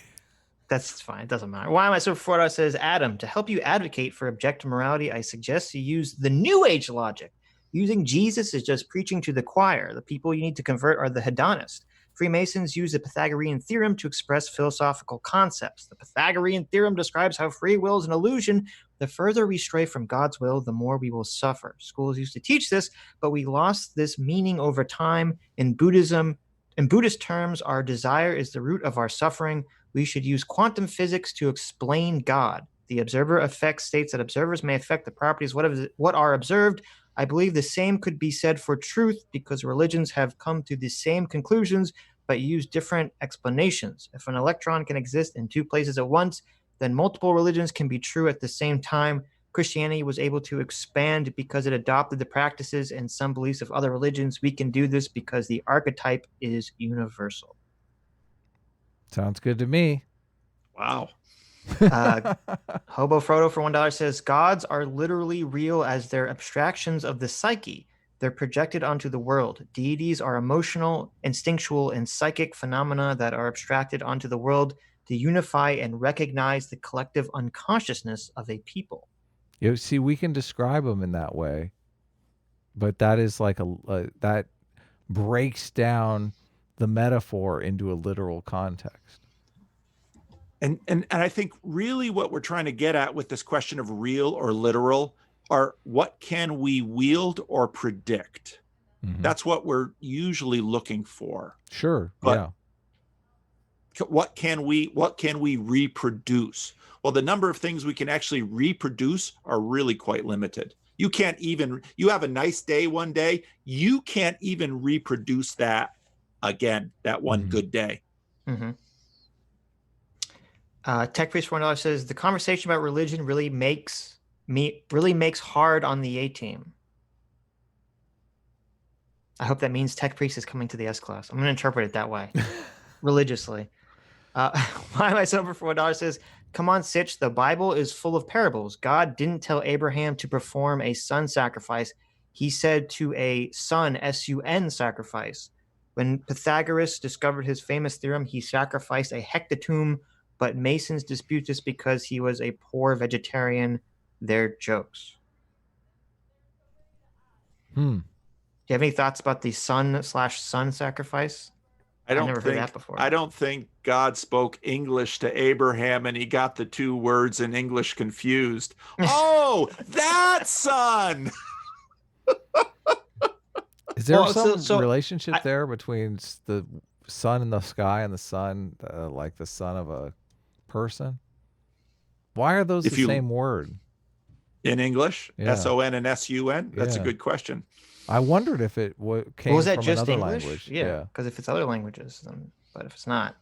That's fine. It doesn't matter. Why am I sober for? Says Adam, to help you advocate for objective morality, I suggest you use the New Age logic. Using Jesus is just preaching to the choir. The people you need to convert are the hedonists. Freemasons use the Pythagorean theorem to express philosophical concepts. The Pythagorean theorem describes how free will is an illusion. The further we stray from God's will, the more we will suffer. Schools used to teach this, but we lost this meaning over time. In Buddhism, in Buddhist terms, our desire is the root of our suffering. We should use quantum physics to explain God. The observer effect states that observers may affect the properties what are observed. I believe the same could be said for truth because religions have come to the same conclusions but use different explanations. If an electron can exist in two places at once, then multiple religions can be true at the same time. Christianity was able to expand because it adopted the practices and some beliefs of other religions. We can do this because the archetype is universal. Sounds good to me. Wow. Hobo Frodo for $1 says gods are literally real as they're abstractions of the psyche. They're projected onto the world. Deities are emotional, instinctual, and psychic phenomena that are abstracted onto the world to unify and recognize the collective unconsciousness of a people. You see, we can describe them in that way, but that is like that breaks down the metaphor into a literal context. And I think really what we're trying to get at with this question of real or literal are what can we wield or predict? Mm-hmm. That's what we're usually looking for. Sure. But yeah. What can we reproduce? Well, the number of things we can actually reproduce are really quite limited. You have a nice day one day, you can't even reproduce that again, that one good day. Mm-hmm. Tech Priest for $1 says the conversation about religion really makes hard on the A team. I hope that means Tech Priest is coming to the S class. I'm going to interpret it that way, religiously. Why am I sober for $1 says, come on, Sitch, the Bible is full of parables. God didn't tell Abraham to perform a son sacrifice. He said to a son, S-U-N, sacrifice. When Pythagoras discovered his famous theorem, he sacrificed a hecatombs, but Masons dispute this because he was a poor vegetarian. They're jokes. Do you have any thoughts about the son/son sacrifice? I've never heard that before. I don't think God spoke English to Abraham and he got the two words in English confused. Oh, that son! Is there some relationship there between the sun in the sky and the sun, like the son of a person? Why are those the same word? In English? Yeah. S-O-N and S-U-N? That's a good question. I wondered if it came was that from just another English? language. Yeah, because if it's other languages, then, but if it's not.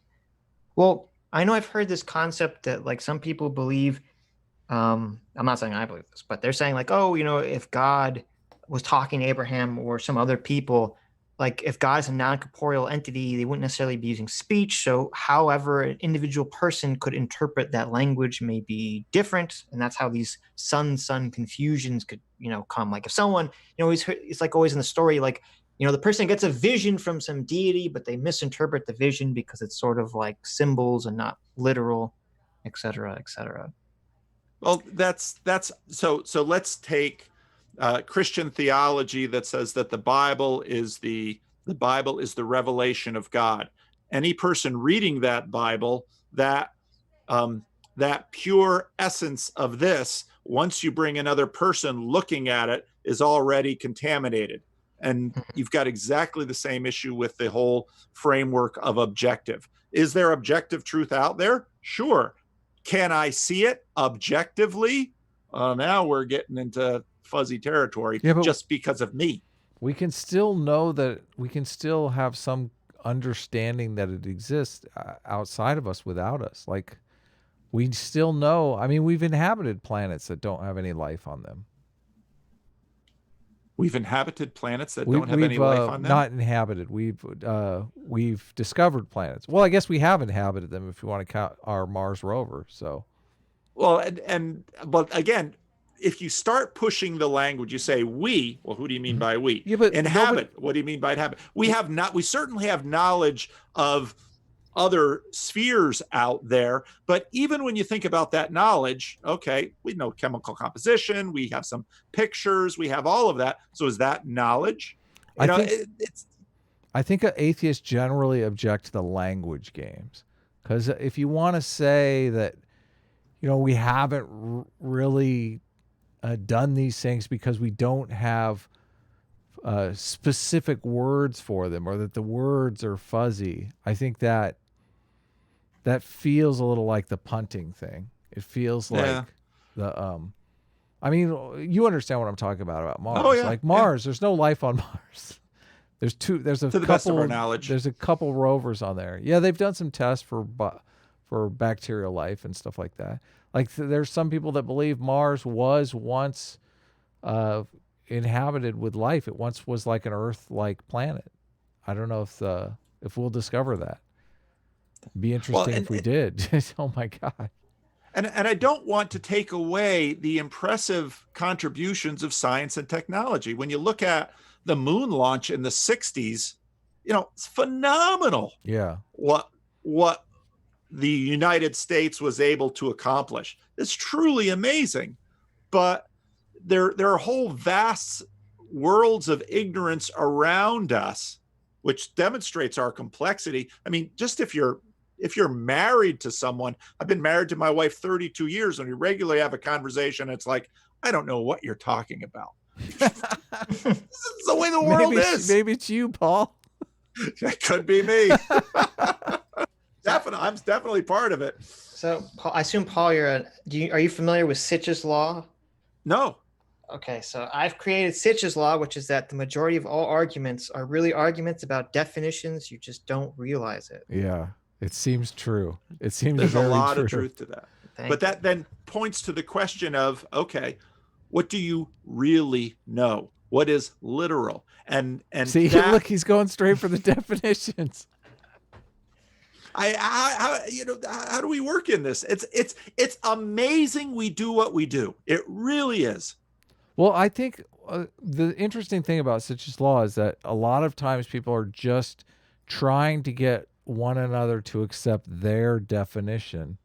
Well, I know I've heard this concept that like some people believe, I'm not saying I believe this, but they're saying like, oh, if God was talking to Abraham or some other people, like if God is a non-corporeal entity, they wouldn't necessarily be using speech. So however an individual person could interpret that language may be different. And that's how these son confusions could, come. Like if someone, it's like always in the story, like, the person gets a vision from some deity, but they misinterpret the vision because it's sort of like symbols and not literal, et cetera, et cetera. Well, that's so let's take Christian theology that says that the Bible is the revelation of God. Any person reading that Bible, that pure essence of this, once you bring another person looking at it, is already contaminated. And you've got exactly the same issue with the whole framework of objective. Is there objective truth out there? Sure. Can I see it objectively? Now we're getting into fuzzy territory, just because of me. We can still know that, we can still have some understanding that it exists outside of us, without us. Like, we still know, I mean, we've inhabited planets that don't have any life on them. We've inhabited planets that don't have any life on them? Not inhabited. We've discovered planets. Well, I guess we have inhabited them if you want to count our Mars rover. So, well, but again, if you start pushing the language, you say we. Well, who do you mean by we? Yeah, but inhabit. What do you mean by inhabit? We certainly have knowledge of other spheres out there, but even when you think about that knowledge, okay, we know chemical composition, we have some pictures, we have all of that. So is that knowledge? I think atheists generally object to the language games, because if you want to say that, we haven't really done these things because we don't have specific words for them, or that the words are fuzzy, I think that feels a little like the punting thing. It feels like the I mean, you understand what I'm talking about Mars. Oh, yeah, like Mars, there's no life on Mars. There's a to the best of our knowledge. There's a couple rovers on there. Yeah, they've done some tests for bacterial life and stuff like that. Like there's some people that believe Mars was once inhabited with life. It once was like an Earth-like planet. I don't know if we'll discover that. It'd be interesting if we did. Oh my God. And I don't want to take away the impressive contributions of science and technology. When you look at the moon launch in the 60s, it's phenomenal. Yeah. What the United States was able to accomplish. It's truly amazing. But there are whole vast worlds of ignorance around us, which demonstrates our complexity. I mean, just if you're married to someone, I've been married to my wife 32 years, and we regularly have a conversation. It's like, I don't know what you're talking about. This is the way the world is. Maybe it's you, Paul. It could be me. I'm definitely part of it. So, Paul, I assume, Paul, are you familiar with Sitch's law? No. Okay, so I've created Sitch's law, which is that the majority of all arguments are really arguments about definitions. You just don't realize it. Yeah. It seems true. It seems there's very a lot true. of truth to that. That then points to the question of, okay, what do you really know? What is literal? And see, look, he's going straight for the definitions. How do we work in this? It's amazing we do what we do. It really is. Well, I think the interesting thing about Sitch's law is that a lot of times people are just trying to get one another to accept their definition.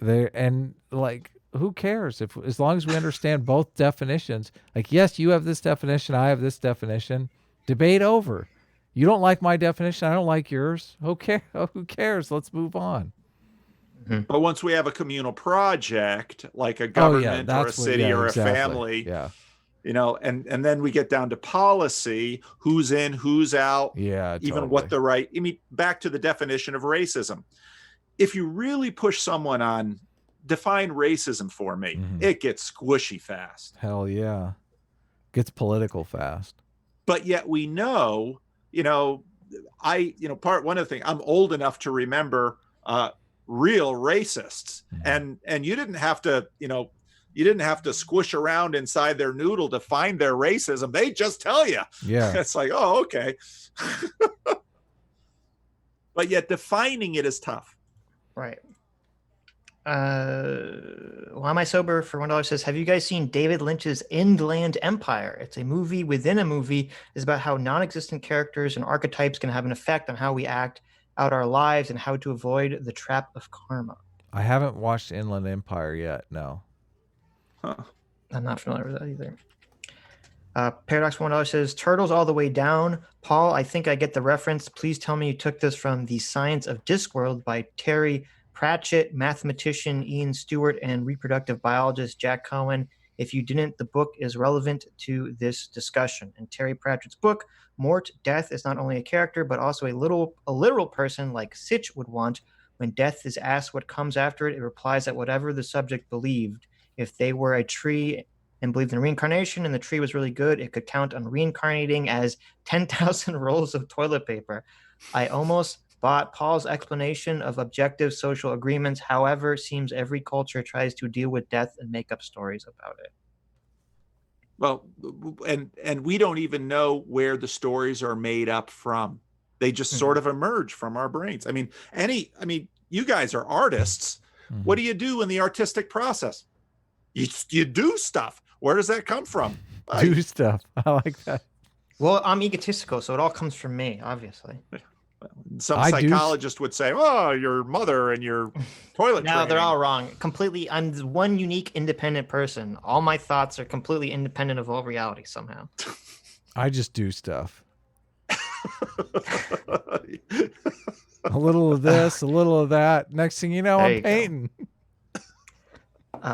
Who cares as long as we understand both definitions? Like, yes, you have this definition, I have this definition. Debate over. You don't like my definition, I don't like yours. Okay, who cares? Let's move on. Mm-hmm. But once we have a communal project, like a government or a city or a family, and then we get down to policy, who's in, who's out, even what the right, back to the definition of racism. If you really push someone on, define racism for me, it gets squishy fast. Hell yeah. Gets political fast. But yet we know, one of the things, I'm old enough to remember real racists, and you didn't have to squish around inside their noodle to find their racism. They just tell you. Yeah. It's like, oh, okay. But yet defining it is tough. Right. Why Am I Sober for $1 says, have you guys seen David Lynch's Endland Empire? It's a movie within a movie. It's about how non-existent characters and archetypes can have an effect on how we act out our lives and how to avoid the trap of karma. I haven't watched Inland Empire yet. No. Huh. I'm not familiar with that either. Paradox $1 says, Turtles All the Way Down. Paul, I think I get the reference. Please tell me you took this from The Science of Discworld by Terry Pratchett, mathematician Ian Stewart, and reproductive biologist Jack Cohen. If you didn't, the book is relevant to this discussion. In Terry Pratchett's book, Mort, death is not only a character, but also a literal person like Sitch would want. When death is asked what comes after it, it replies that whatever the subject believed. If they were a tree and believed in reincarnation and the tree was really good, it could count on reincarnating as 10,000 rolls of toilet paper. I almost bought Paul's explanation of objective social agreements. However, seems every culture tries to deal with death and make up stories about it. Well, and we don't even know where the stories are made up from. They just sort of emerge from our brains. I mean, you guys are artists. What do you do in the artistic process? You do stuff. Where does that come from? Do stuff. I like that. Well, I'm egotistical, so it all comes from me, obviously. Some psychologist would say, "Oh, your mother and your toilet." No, they're all wrong. Completely. I'm one unique, independent person. All my thoughts are completely independent of all reality somehow. I just do stuff. A little of this, a little of that. Next thing you know, I'm painting.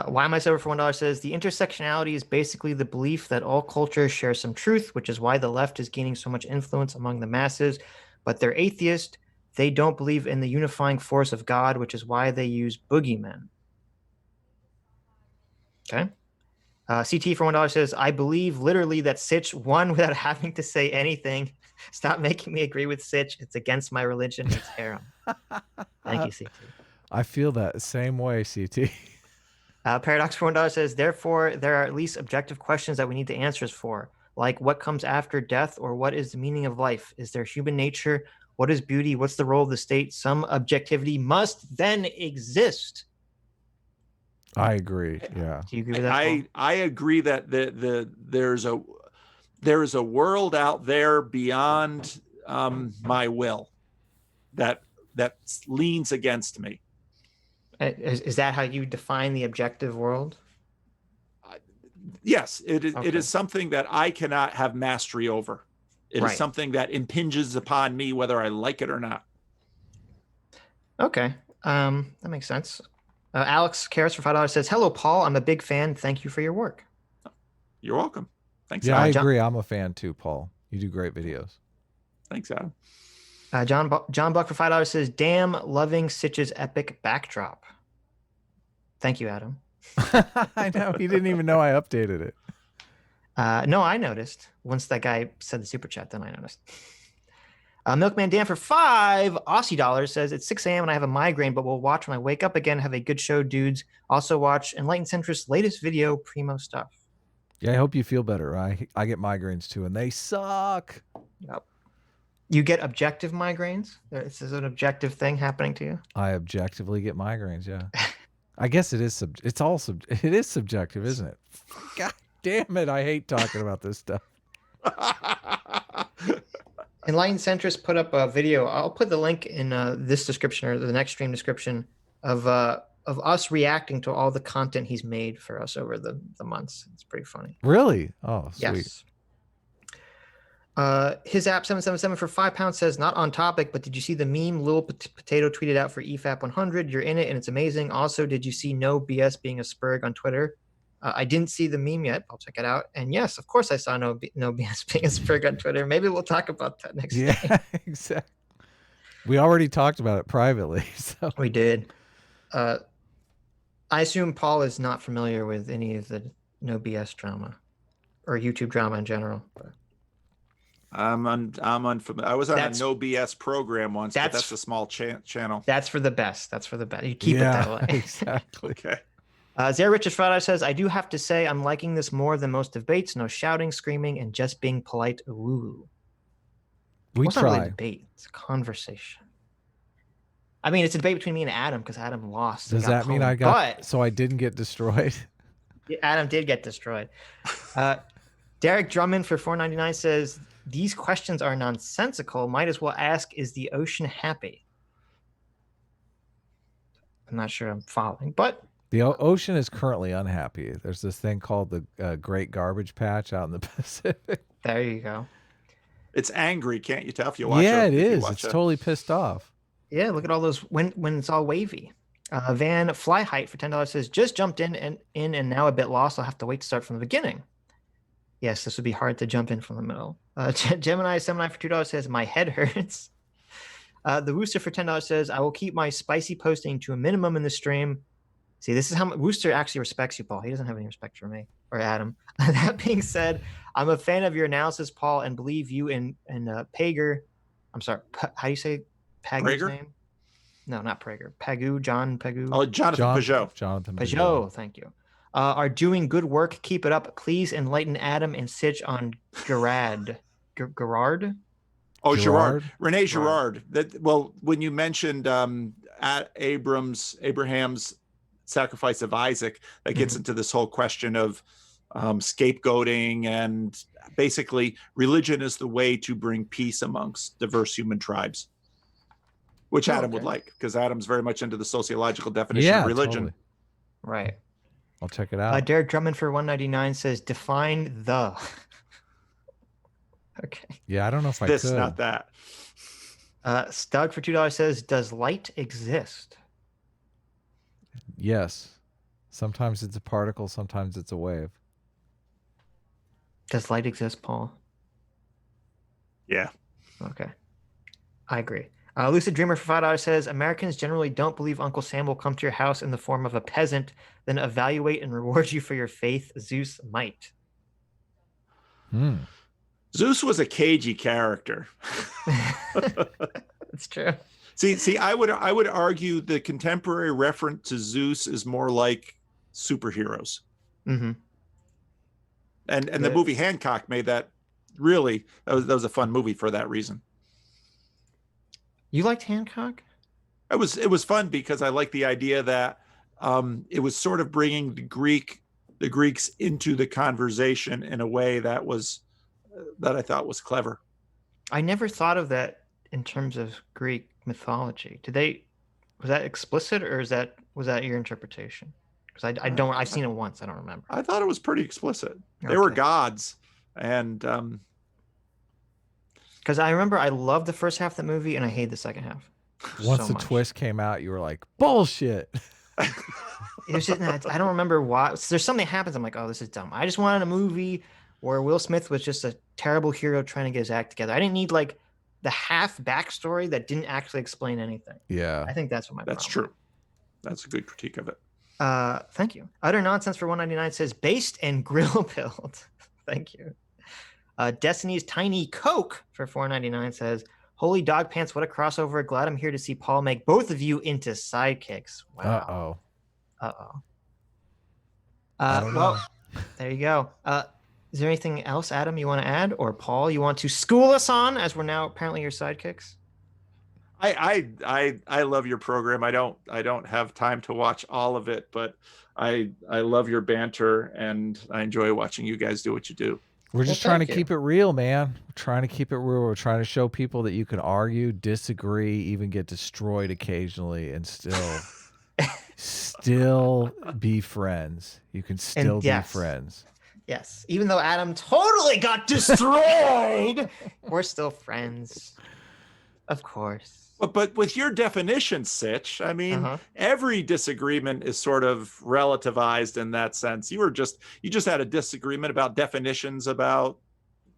Why Am I Sober for $1 says, the intersectionality is basically the belief that all cultures share some truth, which is why the left is gaining so much influence among the masses. But they're atheist. They don't believe in the unifying force of God, which is why they use boogeymen. Okay. CT for $1 says, I believe literally that Sitch won without having to say anything. Stop making me agree with Sitch. It's against my religion. It's harem. Thank you, CT. I feel that same way, CT. Paradox for $1 says, therefore, there are at least objective questions that we need the answers for, like what comes after death or what is the meaning of life? Is there human nature? What is beauty? What's the role of the state? Some objectivity must then exist. I agree. Yeah. Do you agree with that? I agree that there is a world out there beyond my will that leans against me. Is that how you define the objective world? Yes, it is. Okay. It is something that I cannot have mastery over. It is something that impinges upon me, whether I like it or not. Okay, that makes sense. Alex Karras for $5 says, hello, Paul. I'm a big fan. Thank you for your work. You're welcome. Thanks. Yeah, I agree. I'm a fan too, Paul. You do great videos. Thanks, Adam. John Buck for $5 says, damn, loving Sitch's epic backdrop. Thank you, Adam. I know. He didn't even know I updated it. No, I noticed. Once that guy said the super chat, then I noticed. Milkman Dan for $5 Aussie says, it's 6 a.m. and I have a migraine, but will watch when I wake up again. Have a good show, dudes. Also watch Enlightened Centrist's latest video, Primo Stuff. Yeah, I hope you feel better. I get migraines too, and they suck. Yep. You get objective migraines? This is an objective thing happening to you? I objectively get migraines, yeah. I guess it is it is subjective, isn't it? God damn it, I hate talking about this stuff. Enlightened Centrist put up a video. I'll put the link in this description or the next stream description of us reacting to all the content he's made for us over the months. It's pretty funny. Really? Oh, sweet. Yes. His app 777 for £5 says, not on topic, but did you see the meme Lil Potato tweeted out for EFAP 100? You're in it and it's amazing. Also, did you see No BS being a spurg on Twitter? I didn't see the meme yet. I'll check it out. And yes, of course I saw No BS being a spurg on Twitter. Maybe we'll talk about that next day. Yeah, exactly. We already talked about it privately. So we did. I assume Paul is not familiar with any of the No BS drama or YouTube drama in general. But. I'm unfamiliar. I was on a No BS program once, but that's a small channel. That's for the best. That's for the best. You keep it that way. Exactly. Okay. Zara Richards Friday says, I do have to say I'm liking this more than most debates. No shouting, screaming, and just being polite. Ooh. We try. Not really a debate. It's a conversation. I mean, it's a debate between me and Adam because Adam lost. Does that mean I got? So I didn't get destroyed. Adam did get destroyed. Derek Drummond for $4.99 says, these questions are nonsensical. Might as well ask, is the ocean happy? I'm not sure I'm following, but the ocean is currently unhappy. There's this thing called the Great Garbage Patch out in the Pacific. There you go. It's angry, can't you tell if you watch it? Yeah, it is. It's totally pissed off. Yeah, look at all those when it's all wavy. Van Fly Height for $10 says, just jumped in and now a bit lost. I'll have to wait to start from the beginning. Yes, this would be hard to jump in from the middle. Gemini for $2 says, my head hurts. The Wooster for $10 says, I will keep my spicy posting to a minimum in the stream. See, this is how Wooster actually respects you, Paul. He doesn't have any respect for me or Adam. That being said, I'm a fan of your analysis, Paul, and believe you in Pager. I'm sorry, how do you say Pagu's name? No, not Prager. John Pagu. Oh, Jonathan Peugeot. Jonathan Peugeot, thank you. Are doing good work. Keep it up. Please enlighten Adam and Sitch on Gerard. Gerard? Oh, Gerard. Rene Girard. Well, when you mentioned Abraham's sacrifice of Isaac, that gets into this whole question of scapegoating, and basically religion is the way to bring peace amongst diverse human tribes, which Adam would like, because Adam's very much into the sociological definition of religion. Totally. Right. I'll check it out. Derek Drummond for $1.99 says, define the. Okay. Yeah, I don't know if I could. This, not that. Doug for $2 says, does light exist? Yes. Sometimes it's a particle, sometimes it's a wave. Does light exist, Paul? Yeah. Okay. I agree. Lucid Dreamer for $5 says, Americans generally don't believe Uncle Sam will come to your house in the form of a peasant, then evaluate and reward you for your faith. Zeus might. Zeus was a cagey character. That's true. See, I would argue the contemporary reference to Zeus is more like superheroes. Mm-hmm. And the movie Hancock made that really, that was a fun movie for that reason. You liked Hancock? It was fun because I liked the idea that it was sort of bringing the Greeks into the conversation in a way that I thought was clever. I never thought of that in terms of Greek mythology. Was that explicit, or was that your interpretation? Because I've seen it once. I don't remember. I thought it was pretty explicit. Okay. They were gods, and because I remember I loved the first half of the movie and I hated the second half. Once the twist came out, you were like, bullshit. It was just, I don't remember why. So there's something happens. I'm like, oh, this is dumb. I just wanted a movie where Will Smith was just a terrible hero trying to get his act together. I didn't need like the half backstory that didn't actually explain anything. Yeah. I think that's what That's true. That's a good critique of it. Thank you. Utter Nonsense for $1.99 says, based and grill build. Thank you. Destiny's Tiny Coke for $4.99 says, holy dog pants, what a crossover. Glad I'm here to see Paul make both of you into sidekicks. Wow. Uh-oh. Well, there you go. Is there anything else, Adam, you want to add? Or Paul, you want to school us on, as we're now apparently your sidekicks? I love your program. I don't have time to watch all of it, but I love your banter, and I enjoy watching you guys do what you do. We're just trying to keep it real, man. We're trying to keep it real. We're trying to show people that you can argue, disagree, even get destroyed occasionally, and still be friends. You can still be friends. Yes. Even though Adam totally got destroyed, we're still friends. Of course. But with your definition, Sitch, I mean, every disagreement is sort of relativized in that sense. You just had a disagreement about definitions about,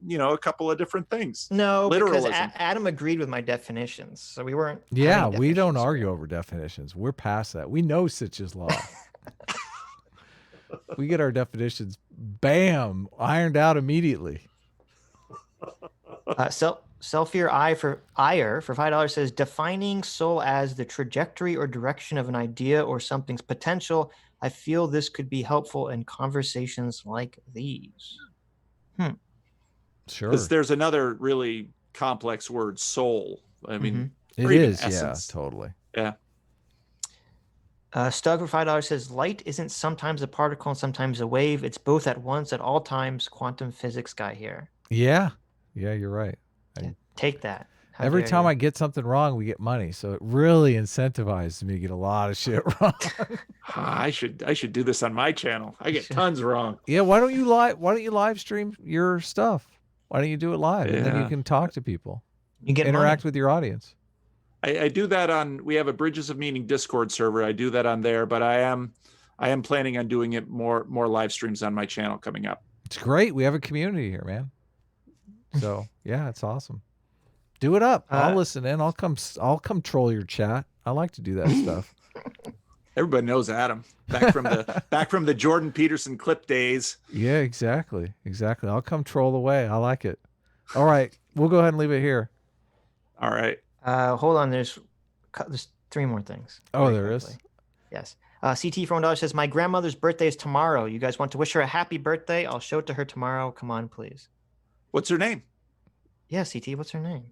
a couple of different things. No, because Adam agreed with my definitions, so we weren't. Yeah, we don't argue over definitions. We're past that. We know Sitch's law. We get our definitions, bam, ironed out immediately. Selfier Ire for $5 says, defining soul as the trajectory or direction of an idea or something's potential. I feel this could be helpful in conversations like these. Sure. Because there's another really complex word, soul. I mean, it is. Essence. Yeah, totally. Yeah. Stug for $5 says, light isn't sometimes a particle and sometimes a wave. It's both at once at all times. Quantum physics guy here. Yeah. Yeah, you're right. Take that. Every time I get something wrong, we get money. So it really incentivizes me to get a lot of shit wrong. I should do this on my channel. I get tons wrong. Yeah, why don't you live stream your stuff? Why don't you do it live? And then you can talk to people. You get interact with your audience. I do that on, we have a Bridges of Meaning Discord server. I do that on there, but I am planning on doing it more live streams on my channel coming up. It's great. We have a community here, man. So yeah, it's awesome. Do it up. I'll listen in. I'll come troll your chat. I like to do that stuff. Everybody knows Adam back from the Jordan Peterson clip days. Yeah, exactly. I'll come troll away. I like it. All right, we'll go ahead and leave it here. All right. Hold on. There's 3 more things. Oh, there is? Yes. CT for $1 says, my grandmother's birthday is tomorrow. You guys want to wish her a happy birthday? I'll show it to her tomorrow. Come on, please. What's her name? Yeah, CT, what's her name?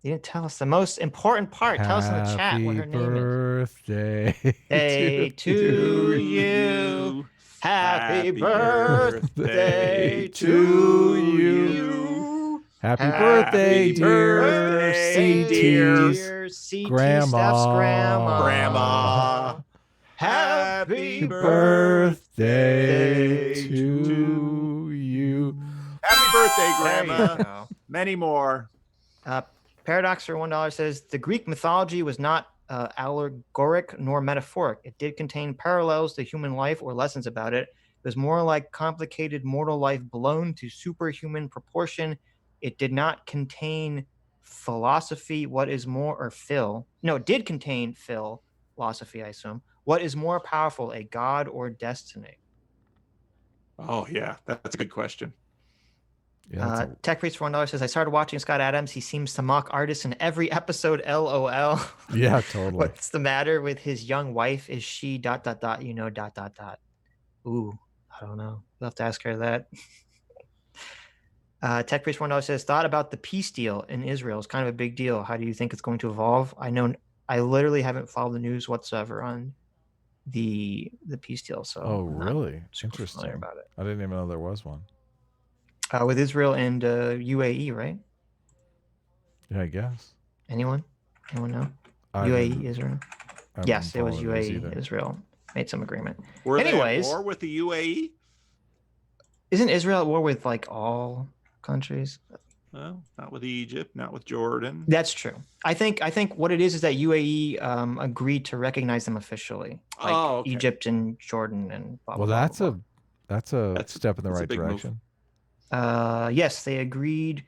You didn't tell us the most important part. Tell us in the chat what her name is. Birthday to you. Happy birthday to you. Happy birthday, dear CT's grandma. Grandma. Happy birthday to you. Happy birthday, There you Grandma. go. Many more. Paradox for $1 says the Greek mythology was not allegoric nor metaphoric. It did contain parallels to human life or lessons about it. It was more like complicated mortal life blown to superhuman proportion. It did not contain philosophy. What is more, or Phil? No, it did contain philosophy, I assume. What is more powerful, a god or destiny? Oh yeah, that's a good question. Yeah, Tech Priest for $1 says, I started watching Scott Adams. He seems to mock artists in every episode. LOL. yeah, totally. What's the matter with his young wife? Is she ... Ooh, I don't know. We'll have to ask her that. Tech Priest $1 says, thought about the peace deal in Israel. It's kind of a big deal. How do you think it's going to evolve? I literally haven't followed the news whatsoever on the peace deal. So really? super Interesting. familiar about it. I didn't even know there was one. With Israel and UAE, right? Yeah, I guess. Anyone know? I UAE, Israel? haven't Yes, it was followed those UAE, either. Israel. Made some agreement. Were Anyways, they at war with the UAE? Isn't Israel at war with like all countries? Well, not with Egypt, not with Jordan. That's true. I think what it is that UAE agreed to recognize them officially, like Okay. Egypt and Jordan and blah, Well, blah, that's blah, a step in the that's a right big move. direction. blah. Yes, they agreed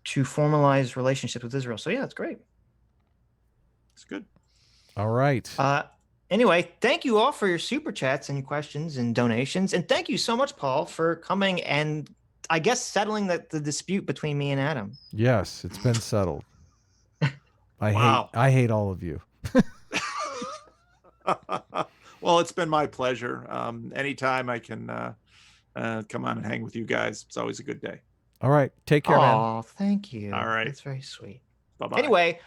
to formalize relationships with Israel. So yeah, it's great. It's good. All right. Anyway, thank you all for your super chats and questions and donations, and thank you so much, Paul, for coming and I guess settling the dispute between me and Adam. Yes, it's been settled. Wow. I hate all of you. Well, it's been my pleasure. Anytime I can come on and hang with you guys, it's always a good day. All right. Take care, man. Oh, thank you. All right. That's very sweet. Bye-bye. Anyway,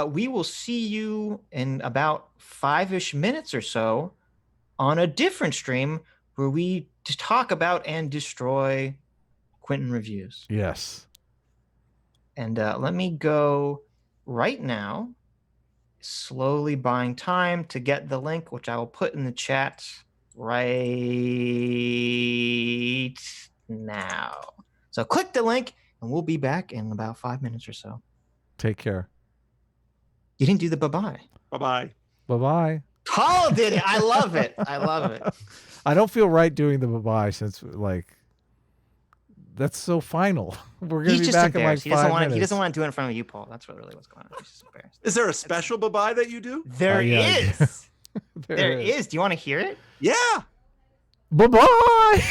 we will see you in about 5-ish minutes or so on a different stream where we talk about and destroy Quentin reviews. Yes. And let me go right now, slowly buying time to get the link, which I will put in the chat right now. So click the link and we'll be back in about 5 minutes or so. Take care. You didn't do the bye-bye. Bye-bye. Bye-bye. Paul did it. I love it. I love it. I don't feel right doing the bye-bye since, like, that's so final. We're going to be back in like 5 minutes. He doesn't want to do it in front of you, Paul. That's really what's going on. He's just embarrassed. Is there a special bye-bye that you do? There yeah. is. There is. Do you want to hear it? Yeah. Bye-bye.